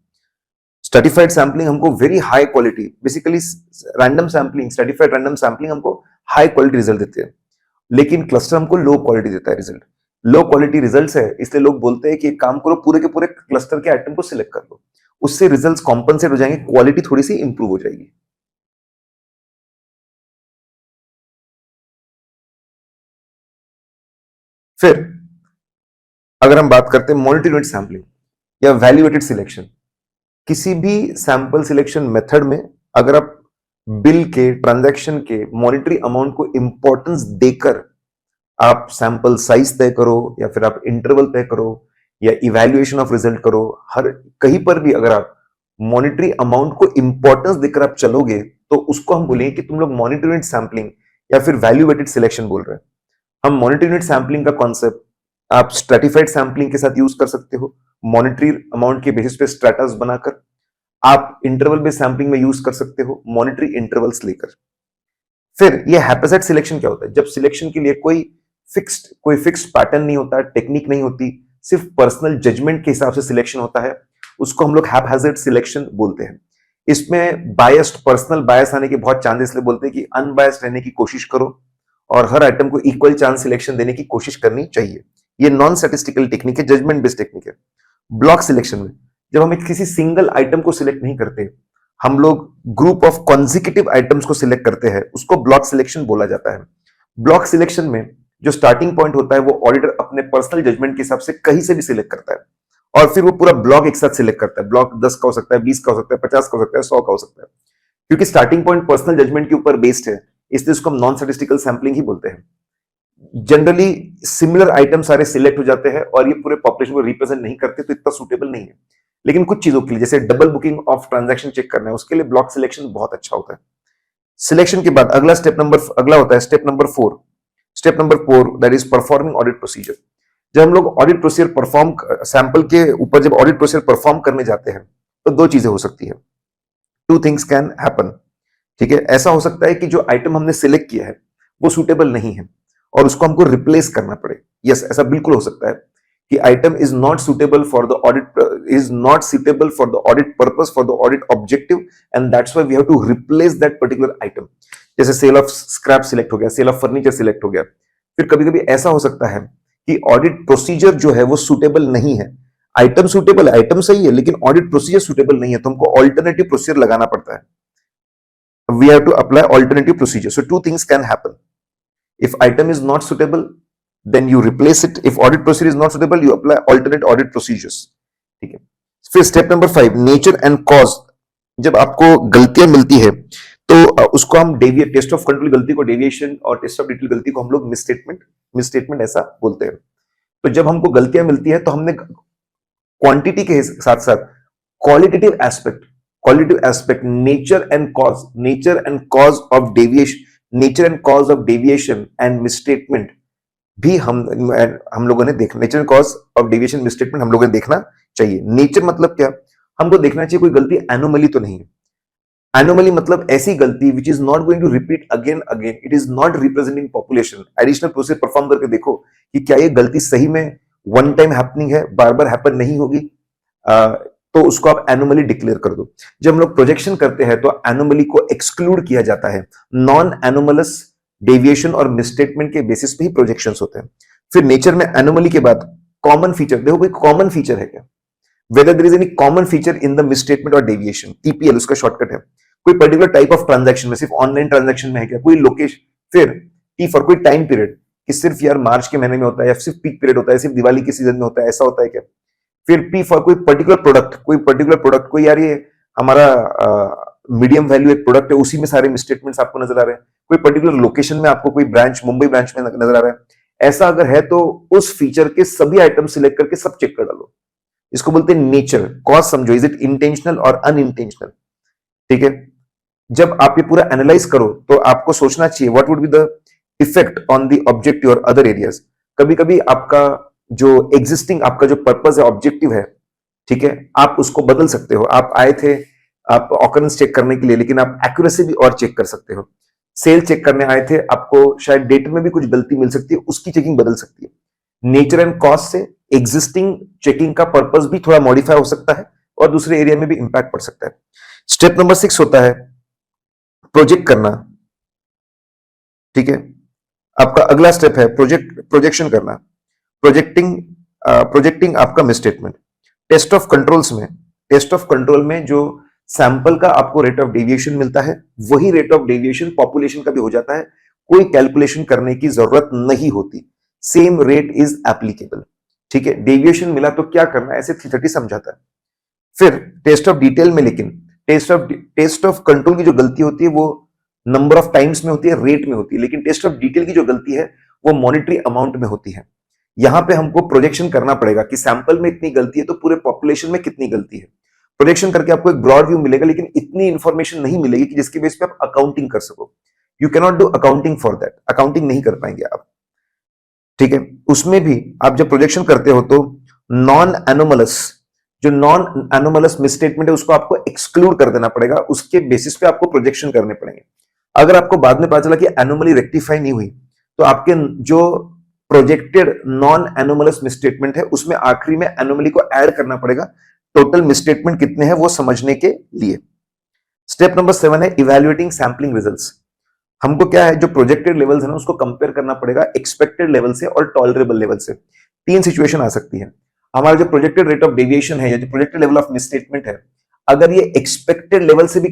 स्ट्रेटिफाइड सैंपलिंग हमको very high quality, basically stratified random sampling हमको हाई क्वालिटी रिजल्ट देते हैं। लेकिन क्लस्टर हमको लो क्वालिटी देता है रिजल्ट। लो क्वालिटी रिजल्ट्स है, इसलिए लोग बोलते हैं कि एक काम करो, पूरे के पूरे क्लस्टर के आइटम को सिलेक्ट कर लो, उससे रिजल्ट्स कॉम्पनसेट हो जाएंगे, क्वालिटी थोड़ी सी इंप्रूव हो जाएगी। फिर अगर हम बात करते हैं मल्टी यूनिट सैंपलिंग या वैल्यूएटेड सिलेक्शन, किसी भी सैंपल सिलेक्शन मेथड में अगर आप बिल के, ट्रांजैक्शन के, मॉनिटरी अमाउंट को इंपॉर्टेंस देकर आप सैंपल साइज तय करो या फिर आप इंटरवल तय करो या इवैल्यूएशन ऑफ रिजल्ट करो, हर कहीं पर भी अगर आप मॉनिटरी अमाउंट को इंपॉर्टेंस देकर आप चलोगे तो उसको हम बोलेंगे कि तुम लोग मॉनिटरी यूनिट सैंपलिंग या फिर वैल्यूएटेड सिलेक्शन बोल रहे हैं। हम मॉनिटरी यूनिट सैंपलिंग का कॉन्सेप्ट आप स्ट्रेटिफाइड सैंपलिंग के साथ यूज कर सकते हो, मॉनिटरी अमाउंट के बेसिस पे स्ट्रेटास बनाकर। आप इंटरवल बेस्ड सैंपलिंग में यूज कर सकते हो, मॉनिटरी इंटरवल्स लेकर। फिर ये हैप्पीसेट सिलेक्शन क्या होता है? जब सिलेक्शन के लिए कोई फिक्स्ड पैटर्न नहीं होता, टेक्निक नहीं होती, सिर्फ पर्सनल जजमेंट के हिसाब से सिलेक्शन होता है, उसको हम लोग हैप्पीसेट सिलेक्शन बोलते हैं। इसमें बायस्ड, पर्सनल बायस आने के बहुत चांसेस, इसलिए बोलते हैं कि अनबायस्ड रहने की कोशिश करो और हर आइटम को इक्वल चांस सिलेक्शन देने की कोशिश करनी चाहिए। ये नॉन स्टैटिस्टिकल टेक्निक है, जजमेंट बेस्ड टेक्निक है। ब्लॉक सिलेक्शन में जब हम किसी सिंगल आइटम को सिलेक्ट नहीं करते, हम लोग ग्रुप ऑफ कॉन्जिक्यूटिव आइटम्स को सिलेक्ट करते हैं, उसको ब्लॉक सिलेक्शन बोला जाता है। ब्लॉक सिलेक्शन में जो स्टार्टिंग पॉइंट होता है वो ऑडिटर अपने पर्सनल जजमेंट के हिसाब से कहीं से भी सिलेक्ट करता है और फिर वो पूरा ब्लॉक एक साथ सिलेक्ट करता है। ब्लॉक 10 का हो सकता है, 20 का हो सकता है, 50 का हो सकता है, 100 का हो सकता है। क्योंकि स्टार्टिंग पॉइंट पर्सनल जजमेंट के ऊपर बेस्ड है, इसलिए उसको हम नॉन स्टैटिस्टिकल सैंपलिंग ही बोलते हैं। जनरली सिमिलर आइटम सारे सिलेक्ट हो जाते हैं और ये पूरे पॉपुलेशन को रिप्रेजेंट नहीं करते, तो इतना सुटेबल नहीं है। लेकिन कुछ चीजों के लिए, जैसे double booking of transaction check करना है, उसके लिए ब्लॉक सिलेक्शन बहुत अच्छा होता है। सिलेक्शन के बाद अगला होता है step number 4। Step number 4 that is performing audit procedure. जब हम लोग ऑडिट प्रोसीजर परफॉर्म, सैंपल के ऊपर जब ऑडिट प्रोसीजर परफॉर्म करने जाते हैं तो दो चीजें हो सकती है, टू थिंग्स कैन हैपन। ठीक है, ऐसा हो सकता है कि जो आइटम हमने सिलेक्ट किया है वो सुटेबल नहीं है और उसको हमको रिप्लेस करना पड़े। यस, ऐसा बिल्कुल हो सकता है कि item is not suitable for the audit purpose, for the audit objective, and that's why we have to replace that particular item. जैसे सेल ऑफ स्क्रैप सिलेक्ट हो गया, सेल ऑफ फर्नीचर सिलेक्ट हो गया। फिर कभी कभी ऐसा हो सकता है कि ऑडिट प्रोसीजर जो है वो सुटेबल नहीं है। आइटम सुटेबल है, आइटम सही है, लेकिन ऑडिट प्रोसीजर सुटेबल नहीं है, तो हमको ऑल्टरनेटिव प्रोसीजर लगाना पड़ता है। We have to apply alternative procedure. So two things can happen. If item is not suitable, then you replace it. If audit procedure is not suitable, you apply alternate audit procedures. ठीक है। फिर step number 5, nature and cause. जब आपको गलतियां मिलती है तो उसको हम टेस्ट ऑफ कंट्रोल गलती को डेविएशन और टेस्ट ऑफ डिटेल गलती को हम लोग मिसस्टेटमेंट ऐसा बोलते हैं। तो जब हमको गलतियां मिलती है तो हमने क्वांटिटी के साथ साथ qualitative aspect, nature and cause of deviation and misstatement भी हम लोगों ने देखना। Nature and cause of deviation misstatement हम लोगों ने देखना चाहिए। नेचर मतलब क्या? हमको देखना चाहिए कोई गलती एनोमली तो नहीं है। एनोमली मतलब ऐसी गलती which is not going to repeat again, it is not representing population. Additional process perform करके देखो कि क्या ये गलती सही में वन टाइम हैपनिंग है, बार बार हैपन नहीं होगी, तो उसको आप एनोमली डिक्लेयर कर दो। जब हम लोग प्रोजेक्शन करते हैं तो एनोमली को एक्सक्लूड किया जाता है। नॉन एनोमलस डेविएशन और मिसस्टेटमेंट के बेसिस पे ही प्रोजेक्शंस होते हैं। फिर नेचर में एनोमली के बाद कॉमन फीचर देखो, कोई कॉमन फीचर है क्या? Whether there is any common feature in the misstatement और डेविएशन, टीपीएल उसका शॉर्टकट है। कोई पर्टिकुलर टाइप ऑफ ट्रांजैक्शन में, सिर्फ ऑनलाइन ट्रांजैक्शन में है क्या? कोई लोकेशन। फिर टी फॉर कोई टाइम पीरियड, कि सिर्फ यार मार्च के महीने में होता है या सिर्फ पीक पीरियड होता है, सिर्फ दिवाली के सीजन में होता है, ऐसा होता है क्या? फिर पी फॉर कोई पर्टिकुलर प्रोडक्ट, कोई यार ये हमारा मीडियम वैल्यू एक प्रोडक्ट है, उसी में सारे मिसस्टेटमेंट्स आपको नजर आ रहे हैं। कोई पर्टिकुलर लोकेशन में आपको कोई ब्रांच, मुंबई ब्रांच में नजर आ रहा है। ऐसा अगर है तो उस फीचर के सभी आइटम सिलेक्ट करके सब चेक कर डालो। इसको बोलते हैं नेचर। कॉज समझो, इज इट इंटेंशनल और अनइंटेंशनल? ठीक है। जब आप ये पूरा एनालाइज करो तो आपको सोचना चाहिए what would be the effect on the objective और अदर एरियाज। कभी कभी आपका जो एग्जिस्टिंग, आपका जो पर्पस है, ऑब्जेक्टिव है, ठीक है, आप उसको बदल सकते हो। आप आए थे आप ऑकरेंस चेक करने के लिए, लेकिन आप एक्यूरेसी भी और चेक कर सकते हो। सेल चेक करने आए थे, आपको शायद डेटा में भी कुछ गलती मिल सकती है, उसकी चेकिंग बदल सकती है। नेचर एंड कॉस्ट से एग्जिस्टिंग चेकिंग का पर्पस भी थोड़ा मॉडिफाई हो सकता है और दूसरे एरिया में भी इंपैक्ट पड़ सकता है। स्टेप नंबर 6 होता है प्रोजेक्ट करना। ठीक है, आपका अगला स्टेप है प्रोजेक्शन करना, प्रोजेक्टिंग आपका मिसस्टेटमेंट। टेस्ट ऑफ कंट्रोल में जो सैंपल का आपको रेट ऑफ डेविएशन मिलता है, वही रेट ऑफ डेविएशन पॉपुलेशन का भी हो जाता है, कोई कैलकुलेशन करने की जरूरत नहीं होती, सेम रेट इज एप्लीकेबल। ठीक है, डेविएशन मिला तो क्या करना है, ऐसे 330 समझाता है। फिर टेस्ट ऑफ डिटेल में, लेकिन टेस्ट ऑफ कंट्रोल की जो गलती होती है वो नंबर ऑफ टाइम्स में होती है, रेट में होती है, लेकिन टेस्ट ऑफ डिटेल की जो गलती है वो मॉनिटरी अमाउंट में होती है। यहां पे हमको प्रोजेक्शन करना पड़ेगा कि सैंपल में इतनी गलती है तो पूरे पॉपुलेशन में कितनी गलती है। प्रोजेक्शन करके आपको एक ब्रॉड व्यू मिलेगा, लेकिन इतनी इंफॉर्मेशन नहीं मिलेगी कि जिसके बेस पे आप अकाउंटिंग कर सको। You can not do accounting for that, accounting नहीं कर पाएंगे आप। ठीक है, उसमें भी आप जब प्रोजेक्शन करते हो तो नॉन एनोमलस मिसस्टेटमेंट है उसको आपको एक्सक्लूड कर देना पड़ेगा, उसके बेसिस पे आपको प्रोजेक्शन करने पड़ेंगे। अगर आपको बाद में पता चला कि एनोमली रेक्टिफाई नहीं हुई, तो आपके जो प्रोजेक्टेड नॉन एनोमलस मिसस्टेटमेंट है उसमें आखिरी में एनोमली को ऐड करना पड़ेगा, टोटल मिसस्टेटमेंट कितने हैं वो समझने के लिए। स्टेप नंबर 7 है इवैल्यूएटिंग सैंपलिंग रिजल्ट्स। हमको क्या है, जो प्रोजेक्टेड लेवल्स है ना उसको कंपेयर करना पड़ेगा एक्सपेक्टेड लेवल से और टॉलरेबल लेवल से। 3 सिचुएशन आ सकती है। हमारा जो प्रोजेक्टेड रेट ऑफ डेविएशन है या जो प्रोजेक्टेड लेवल ऑफ मिसस्टेटमेंट है, अगर ये एक्सपेक्टेड लेवल से भी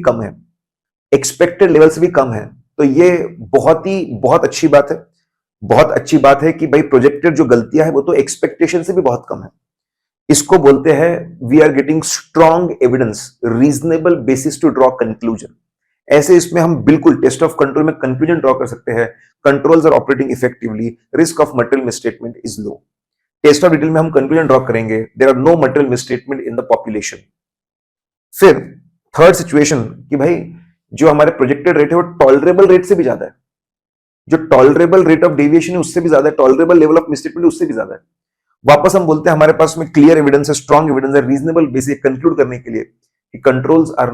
कम है, तो ये बहुत अच्छी बात है। बहुत अच्छी बात है कि भाई प्रोजेक्टेड जो गलतियां है वो तो एक्सपेक्टेशन से भी बहुत कम है। इसको बोलते हैं we are getting strong evidence, reasonable basis to draw conclusion. ऐसे इसमें हम बिल्कुल टेस्ट ऑफ कंट्रोल में कंक्लूजन ड्रॉ कर सकते हैं। Controls are operating effectively, risk of material misstatement is low. Test of detail में हम कंक्लूजन ड्रॉ करेंगे, there are no material misstatement in the population. फिर थर्ड सिचुएशन कि भाई जो हमारे प्रोजेक्टेड रेट है वो टॉलरेबल रेट से भी ज्यादा है, जो टॉलरेबल रेट ऑफ डेविएशन है उससे भी ज्यादा है, टॉलरेबल लेवल ऑफ मिसस्टेटमेंट उससे भी ज्यादा है। वापस हम बोलते हैं हमारे पास में क्लियर एविडेंस है, स्ट्रॉन्ग एविडेंस है, रीजनेबल बेसिस कंक्लूड करने के लिए कि controls are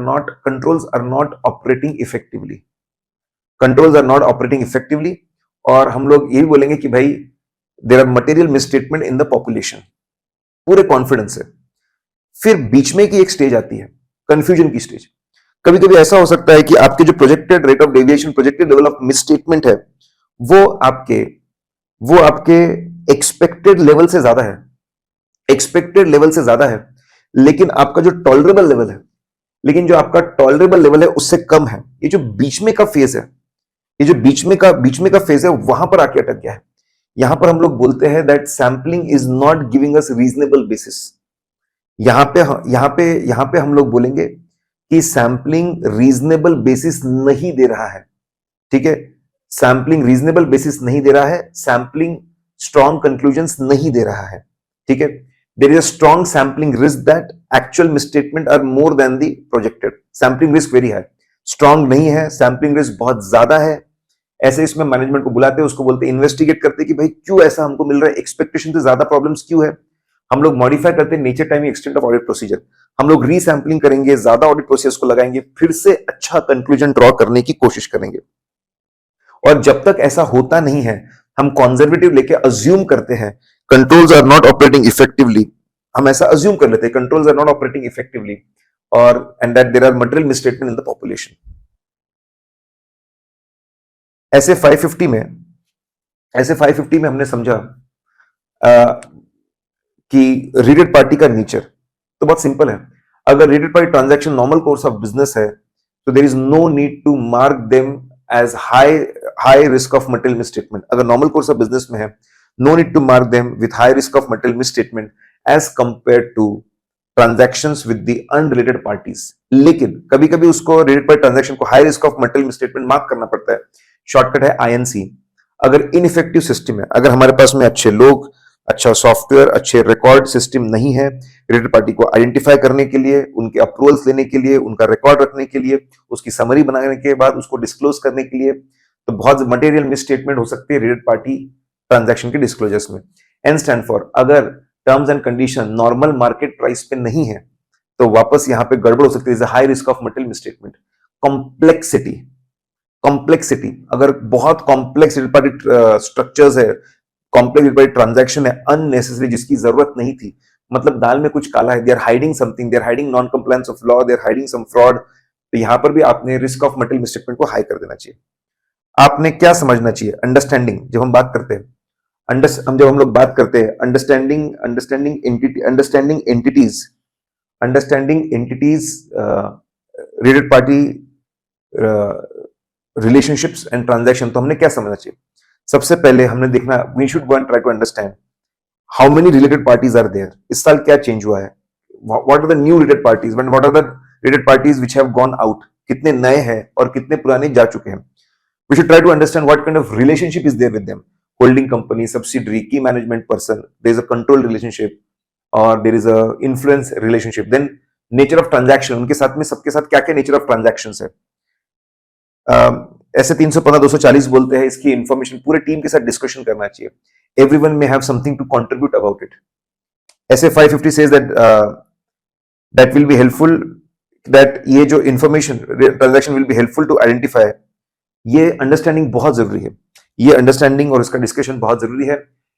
not operating effectively, और हम लोग ये भी बोलेंगे कि भाई there are material misstatement in the population, पूरे कॉन्फिडेंस है। फिर बीच में की एक स्टेज आती है, कंफ्यूजन की स्टेज। कभी कभी ऐसा हो सकता है कि आपके जो projected rate of deviation, projected level of misstatement है, वो आपके एक्सपेक्टेड लेवल से ज्यादा है, लेकिन आपका जो टॉलरेबल लेवल है उससे कम है। ये जो बीच में का फेज है, वहां पर आके अटक गया है। यहां पर हम लोग बोलते हैं that sampling is not giving us reasonable basis. यहां पे हम लोग बोलेंगे कि सैंपलिंग रीजनेबल बेसिस नहीं दे रहा है। ठीक है, सैंपलिंग रीजनेबल बेसिस नहीं दे रहा है, सैंपलिंग स्ट्रॉन्ग कंक्लूजन्स नहीं दे रहा है। ठीक है, there is a strong sampling risk that actual misstatement are more than the projected. Sampling risk very high, strong नहीं है, सैंपलिंग रिस्क बहुत ज्यादा है। ऐसे इसमें मैनेजमेंट को बुलाते हैं, उसको बोलते हैं, इन्वेस्टिगेट करते हैं कि भाई क्यों ऐसा हमको मिल रहा है, एक्सपेक्टेशन से ज्यादा प्रॉब्लम्स क्यों है। हम लोग मॉडिफाई करते हैं nature, timing, extent of audit procedure. हम लोग रीसैंपलिंग करेंगे, ज्यादा ऑडिट प्रोसेस को लगाएंगे, फिर से अच्छा कंक्लूजन ड्रॉ करने की कोशिश करेंगे। और जब तक ऐसा होता नहीं है, हम कंजर्वेटिव लेके अज्यूम करते हैं controls are not operating effectively. हम ऐसा अज्यूम कर लेते हैं controls are not operating effectively और and that there are material misstatement in the population. ऐसे 550 में हमने समझा कि रिलेटेड पार्टी का नेचर तो बहुत सिंपल है। अगर related party transaction normal course of business है तो there is no need to mark them as high risk of material misstatement. अगर नॉर्मल कोर्स ऑफ बिजनेस में है, no need to mark them with high risk of material misstatement as compare to transactions with the unrelated parties. लेकिन कभी कभी उसको रिलेटेड पार्टी ट्रांजैक्शन को high risk of material misstatement mark करना पड़ता है। शॉर्टकट है INC। अगर इनइफेक्टिव सिस्टम है, अगर हमारे पास में अच्छे लोग, अच्छा सॉफ्टवेयर, अच्छे रिकॉर्ड सिस्टम नहीं है रिलेटेड पार्टी को आइडेंटिफाई करने के लिए, उनके अप्रूवल्स लेने के लिए, उनका रिकॉर्ड रखने के लिए, उसकी समरी बनाने के बाद उसको डिस्क्लोज करने के लिए, तो बहुत मटेरियल मिसस्टेटमेंट हो सकती है रिलेटेड पार्टी ट्रांजैक्शन के डिस्क्लोजर्स में। एन स्टैंड फॉर अगर terms and condition normal market price पे नहीं है तो वापस यहां पे गड़बड़ हो सकती है, high risk of material misstatement. Complexity, अगर बहुत कॉम्प्लेक्स रिलेटेड पार्टी स्ट्रक्चर्स है, कॉम्प्लेक्स रिलेटेड पार्टी ट्रांजैक्शन है अननेसेसरी, जिसकी जरूरत नहीं थी, मतलब दाल में कुछ काला है, they are hiding something, they are hiding non compliance of law, they are hiding some fraud, तो यहां पर भी आपने रिस्क ऑफ मटेरियल मिसस्टेटमेंट को हाई कर देना चाहिए। आपने क्या समझना चाहिए? अंडरस्टैंडिंग जब हम बात करते हैं, जब हम लोग बात करते हैं understanding entities, related party relationships and transaction, तो हमने क्या समझना चाहिए? सबसे पहले हमने देखना, we should go and try to understand how many related parties are there. इस साल क्या चेंज हुआ है? What are the new related parties, what are the related parties which have gone out? कितने नए हैं और कितने पुराने जा चुके हैं? We should try to understand what kind of relationship is there with them. Holding company, subsidiary, key management person, there is a control relationship or there is a influence relationship. Then nature of transaction, उनके साथ में सबके साथ क्या क्या nature of transactions है? ऐसे 315 240 बोलते हैं, इसकी इंफॉर्मेशन पूरे टीम के साथ डिस्कशन करना चाहिए. Everyone may have something to contribute about it. ऐसे 550 says that will be helpful, that ये जो information transaction will be helpful to identify. ये अंडरस्टैंडिंग बहुत जरूरी है. ये अंडरस्टैंडिंग और इसका डिस्कशन बहुत जरूरी है.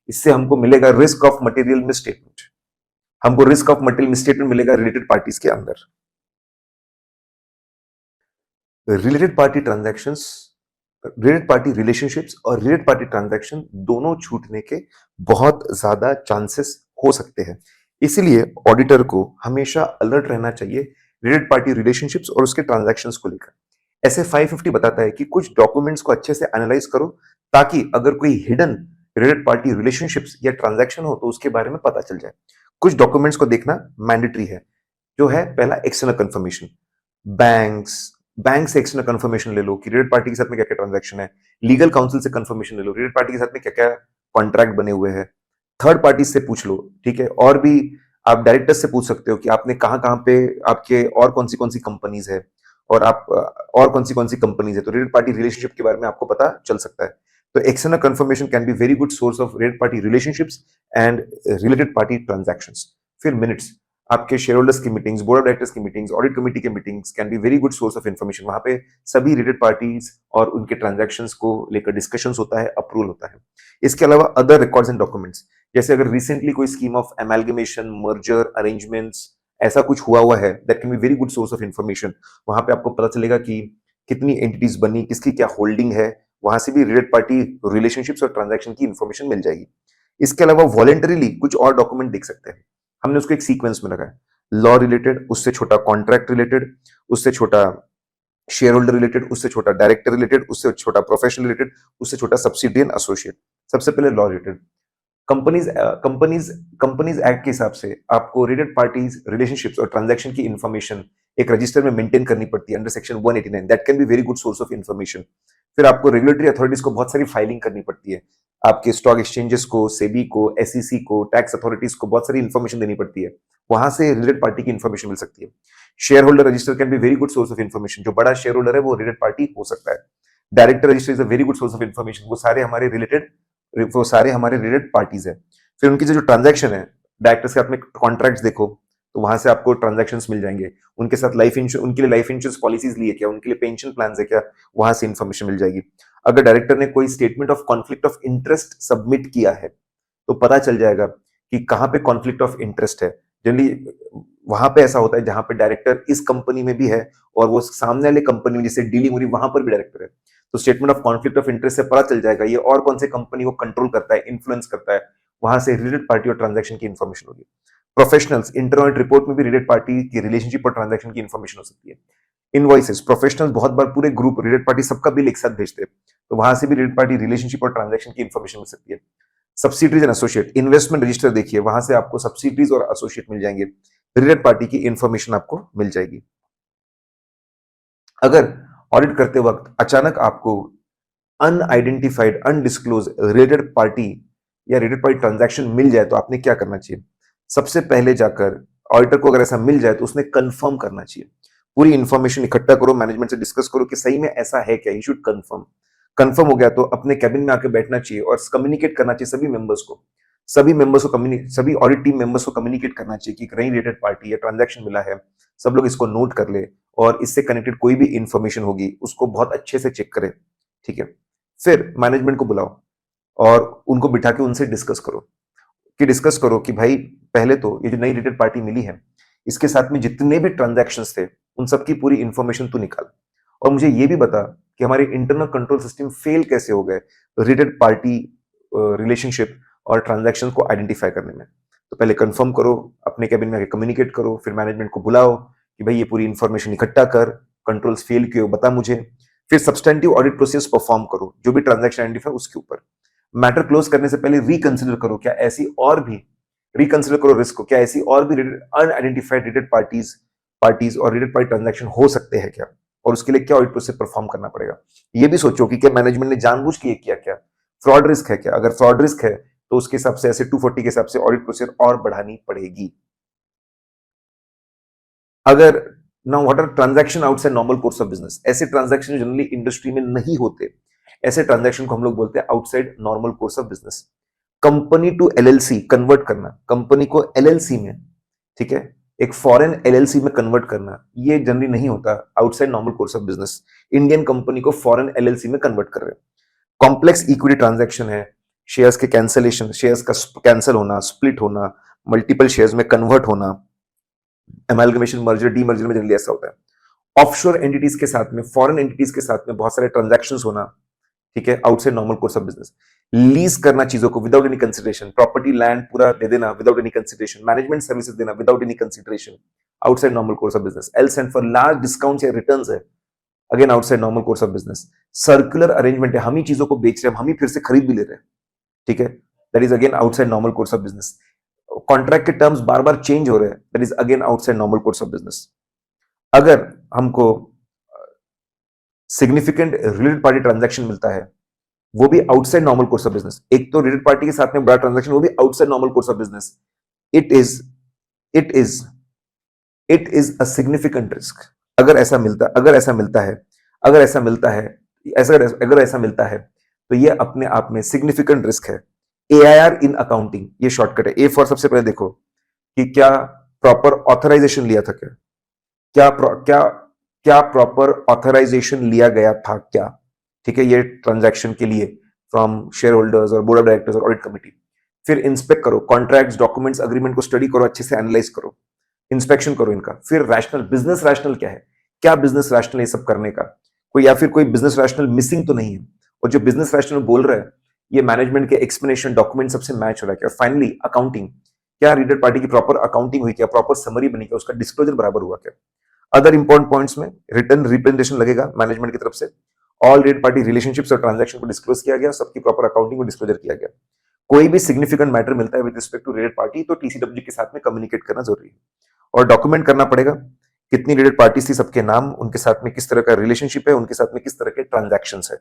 इससे हमको मिलेगा रिस्क ऑफ मटेरियल मिसस्टेटमेंट. हमको रिस्क ऑफ मटेरियल मिसस्टेटमेंट मिलेगा रिलेटेड पार्टीज के अंदर. Related party transactions, related party relationships और रिलेटेड पार्टी ट्रांजैक्शन दोनों छूटने के बहुत ज्यादा चांसेस हो सकते हैं. इसीलिए ऑडिटर को हमेशा अलर्ट रहना चाहिए रिलेटेड पार्टी रिलेशनशिप्स और उसके ट्रांजैक्शंस को लेकर. ऐसे 550 बताता है कि कुछ डॉक्यूमेंट्स को अच्छे से एनालाइज करो, ताकि अगर कोई हिडन रिलेटेड पार्टी रिलेशनशिप्स या ट्रांजैक्शन हो तो उसके बारे में पता चल जाए. कुछ डॉक्यूमेंट्स को देखना मैंडेटरी है, जो है पहला एक्सटर्नल कंफर्मेशन. बैंक से एक्सटर्नल कंफर्मेशन ले लो कि रिलेटेड पार्टी के साथ में क्या क्या ट्रांजैक्शन है. लीगल काउंसिल से कंफर्मेशन ले लो, रिलेटेड पार्टी के साथ में क्या क्या कॉन्ट्रैक्ट बने हुए हैं. थर्ड पार्टी से पूछ लो, ठीक है. और भी आप डायरेक्टर से पूछ सकते हो कि आपने कहाँ पे आपके और कौन सी कंपनीज है और आप और कौन सी कंपनीज है, तो रिलेटेड पार्टी रिलेशनशिप के बारे में आपको पता चल सकता है. तो external confirmation can be very good source of related party relationships and related party transactions. फिर मिनट्स, आपके शेयर होल्डर्स की मीटिंग्स, बोर्ड ऑफ डायरेक्टर्स की मीटिंग्स, ऑडिट कमेटी की meetings can be very good source of information. वहां पे सभी रिलेटेड पार्टीज और उनके ट्रांजैक्शंस को लेकर डिस्कशंस होता है, अप्रूवल होता है. इसके अलावा अदर रिकॉर्ड्स एंड डॉक्यूमेंट्स, जैसे अगर रिसेंटली कोई स्कीम ऑफ एमैल्गमेशन, मर्जर, अरेंजमेंट्स ऐसा कुछ हुआ है, that can be very good source of information. वहां पे आपको पता चलेगा कि कितनी एंटिटीज बनी, किसकी क्या होल्डिंग है. वहां से भी रिलेटेड पार्टी रिलेशनशिप्स और ट्रांजैक्शन की इन्फॉर्मेशन मिल जाएगी. इसके अलावा वॉलंटरीली कुछ और डॉक्यूमेंट देख सकते हैं. हमने उसको एक सीक्वेंस में लगाया. लॉ रिलेटेड, उससे छोटा कॉन्ट्रैक्ट रिलेटेड, उससे छोटा शेयर होल्डर रिलेटेड, उससे छोटा डायरेक्टर रिलेटेड, उससे छोटा प्रोफेशनल रिलेटेड, उससे छोटा सब्सिडियरी एंड एसोसिएट. सबसे पहले लॉ रिलेटेड. कंपनीज एक्ट के हिसाब से आपको रिलेटेड पार्टीज रिलेशनशिप्स और ट्रांजैक्शन की इंफॉर्मेशन एक रजिस्टर में मेंटेन करनी पड़ती है under section 189. That can be very good source of information. फिर आपको रेगुलेटरी अथॉरिटीज को बहुत सारी फाइलिंग करनी पड़ती है. आपके स्टॉक एक्सचेंजेस को, सेबी को, एसईसी को, टैक्स अथॉरिटीज को बहुत सारी इन्फॉर्मेशन देनी पड़ती है. वहां से रिलेटेड पार्टी की इन्फॉर्मेशन मिल सकती है. Share holder register can be very good source of information. जो बड़ा शेयर होल्डर है वो रिलेटेड पार्टी हो सकता है. Director register is a very good source of information. वो सारे हमारे रिलेटेड पार्टीज है. फिर उनकी जो ट्रांजैक्शन है, डायरेक्टर्स के साथ में कॉन्ट्रैक्ट्स देखो, तो वहां से आपको ट्रांजैक्शंस मिल जाएंगे. उनके साथ उनके लिए लाइफ इंश्योरेंस पॉलिसीज लिए क्या, उनके लिए पेंशन प्लान है क्या, वहां से इंफॉर्मेशन मिल जाएगी. अगर डायरेक्टर ने कोई statement of conflict of interest submit किया है, तो पता चल जाएगा कि कहां पे कॉन्फ्लिक्ट ऑफ इंटरेस्ट है. जनरली वहां पे ऐसा होता है जहां पे डायरेक्टर इस कंपनी में भी है और वो सामने वाले कंपनी में जिससे डीलिंग हो रही वहां पर भी डायरेक्टर है. तो statement of conflict of interest से पता चल जाएगा ये और कौन से कंपनी को कंट्रोल करता है, इन्फ्लुएंस करता है. वहां से रिलेटेड पार्टी और ट्रांजैक्शन की इंफॉर्मेशन होगी. प्रोफेशनल्स, इंटरनल रिपोर्ट में भी रिलेटेड पार्टी की रिलेशनशिप और ट्रांजैक्शन की इंफॉर्मेशन हो सकती है. इनवॉइसेस, प्रोफेशनल्स बहुत बार पूरे ग्रुप रिलेटेड पार्टी सबका बिल एक साथ भेजते हैं, तो वहां से भी रिलेटेड पार्टी रिलेशनशिप और ट्रांजैक्शन की इंफॉर्मेशन मिल सकती है. Subsidies and associate, investment register देखिए, वहां से आपको सब्सिडीज और एसोसिएट मिल जाएंगे. रिलेटेड पार्टी की इंफॉर्मेशन आपको मिल जाएगी. अगर ऑडिट करते वक्त अचानक आपको अनआइडेंटिफाइड, अनडिस्क्लोज रिलेटेड पार्टी या रिलेटेड पार्टी ट्रांजैक्शन मिल जाए तो आपने क्या करना चाहिए? सबसे पहले जाकर ऑडिटर को अगर ऐसा मिल जाए तो उसने कंफर्म करना चाहिए. पूरी इंफॉर्मेशन इकट्ठा करो, मैनेजमेंट से डिस्कस करो कि सही में ऐसा है क्या. यू शुड कंफर्म हो गया तो अपने कैबिन में आके बैठना चाहिए और कम्युनिकेट करना चाहिए सभी ऑडिट टीम मेंबर्स को कम्युनिकेट करना चाहिए कि नई रिलेटेड पार्टी या ट्रांजैक्शन मिला है. सब लोग इसको नोट कर ले और इससे कनेक्टेड कोई भी इंफॉर्मेशन होगी उसको बहुत अच्छे से चेक करें. ठीक है. फिर मैनेजमेंट को बुलाओ और उनको बिठा के उनसे डिस्कस करो कि भाई पहले तो ये जो नई रिलेटेड पार्टी मिली है, इसके साथ में जितने भी ट्रांजैक्शंस थे उन सबकी पूरी इंफॉर्मेशन तू निकाल और मुझे ये भी बता कि हमारे इंटरनल कंट्रोल सिस्टम फेल कैसे हो गए रिलेटेड पार्टी रिलेशनशिप और ट्रांजैक्शन को आइडेंटिफाई करने में। तो पहले कंफर्म करो, अपने कैबिन में कम्युनिकेट करो, फिर मैनेजमेंट को बुलाओ कि भाई ये पूरी इंफॉर्मेशन इकट्ठा कर, कंट्रोल्स फेल क्यों बता मुझे। फिर सब्सटेंटिव ऑडिट प्रोसेस परफॉर्म करो, जो भी ट्रांजैक्शन आइडेंटिफाई उसके ऊपर। मैटर क्लोज करने से पहले रिकंसिडर करो, क्या ऐसी और भी रिकंसिडर करो रिस्क को, क्या ऐसी और भी अनआइडेंटिफाइड रिलेटेड पार्टीज और रिलेटेड पार्टी ट्रांजैक्शन हो सकते हैं क्या, और उसके लिए क्या ऑडिट प्रोसेस परफॉर्म करना पड़ेगा। ये भी सोचो कि क्या मैनेजमेंट ने जानबूझ के ये किया, क्या फ्रॉड रिस्क है क्या, अगर फ्रॉड रिस्क है तो उसके हिसाब से ऐसे 240 के हिसाब से ऑडिट प्रोसेस और बढ़ानी पड़ेगी। अगर now what are transaction outside normal course of business, ऐसे ट्रांजैक्शन जनरली इंडस्ट्री में नहीं होते, ऐसे ट्रांजैक्शन को हम लोग बोलते हैं outside normal course of business. Company to LLC convert करना, कंपनी को एलएलसी में, ठीक है, एक फॉरेन एलएलसी में कन्वर्ट करना, ये जनरली नहीं होता outside normal course of business. Indian company को फॉरेन एलएलसी में कन्वर्ट कर रहे हैं। कॉम्प्लेक्स इक्विटी ट्रांजैक्शन है, शेयर्स के कैंसलेशन, शेयर्स का कैंसिल होना, स्प्लिट होना, मल्टीपल शेयर्स में कन्वर्ट होना, एमालगमेशन, मर्जर, डीमर्जर में जनरली ऐसा होता है। ऑफशोर एंटिटीज के साथ में, फॉरेन एंटिटीज के साथ में बहुत सारे ट्रांजैक्शंस होना, ठीक है, outside normal course of business. Lease करना चीजों को without any consideration, property land पूरा दे देना without any consideration, management services देना without any consideration, outside normal course of business. L stand for large discounts या रिटर्न्स है, again outside normal course of business. Circular arrangement है, हम ही चीजों को बेच रहे हैं, हम ही फिर से खरीद भी ले रहे हैं, ठीक है, that is again outside normal course of business. Contract के टर्म्स बार बार चेंज हो रहे हैं, that is again outside normal course of business. अगर हमको सिग्निफिकेंट रिलेटेड पार्टी ट्रांजैक्शन मिलता है, वो भी outside normal course of business. एक तो रिलेटेड पार्टी के साथ में बड़ा ट्रांजैक्शन, वो भी outside normal course of business. It is it is it is a significant risk. अगर ऐसा मिलता है अगर ऐसा मिलता है अगर ऐसा मिलता है तो ये अपने आप में सिग्निफिकेंट रिस्क है। एआईआर इन अकाउंटिंग, ये शॉर्टकट है। ए फॉर सबसे पहले देखो कि क्या प्रॉपर ऑथराइजेशन लिया था, क्या प्रॉपर ऑथराइजेशन लिया गया था क्या, ठीक है, ये ट्रांजैक्शन के लिए फ्रॉम शेयर होल्डर्स और बोर्ड ऑफ डायरेक्टर्स और ऑडिट कमिटी। फिर इंस्पेक्ट करो, कॉन्ट्रैक्ट्स, डॉक्यूमेंट्स, अग्रीमेंट को स्टडी करो, अच्छे से एनालाइज करो, इंस्पेक्शन करो इनका। फिर रैशनल, बिजनेस रैशनल क्या है, क्या बिजनेस रैशनल ये सब करने का, कोई या फिर कोई बिजनेस रैशनल मिसिंग तो नहीं है, और जो बिजनेस रैशनल बोल रहा है ये मैनेजमेंट के एक्सप्लेनेशन डॉक्यूमेंट सबसे मैच हो रहा है क्या। फाइनली अकाउंटिंग, क्या रिलेटेड पार्टी की प्रॉपर अकाउंटिंग हुई क्या, प्रॉपर समरी बनी क्या, उसका डिस्क्लोजर बराबर हुआ क्या। अदर इंपॉर्टेंट पॉइंट्स में रिटर्न रिप्रेजेंटेशन लगेगा मैनेजमेंट की तरफ से, ऑल रिलेटेड पार्टी रिलेशनशिप्स और ट्रांजैक्शन को डिस्क्लोज किया गया, सबकी प्रॉपर अकाउंटिंग को डिस्क्लोजर किया गया। कोई भी सिग्निफिकेंट मैटर मिलता है with respect to related party तो टीसीडब्ल्यू के साथ में कम्युनिकेट करना जरूरी है, और डॉक्यूमेंट करना पड़ेगा कितनी रिलेटेड पार्टीज थी, सबके नाम, उनके साथ में किस तरह का रिलेशनशिप है, उनके साथ में किस तरह के ट्रांजैक्शंस है।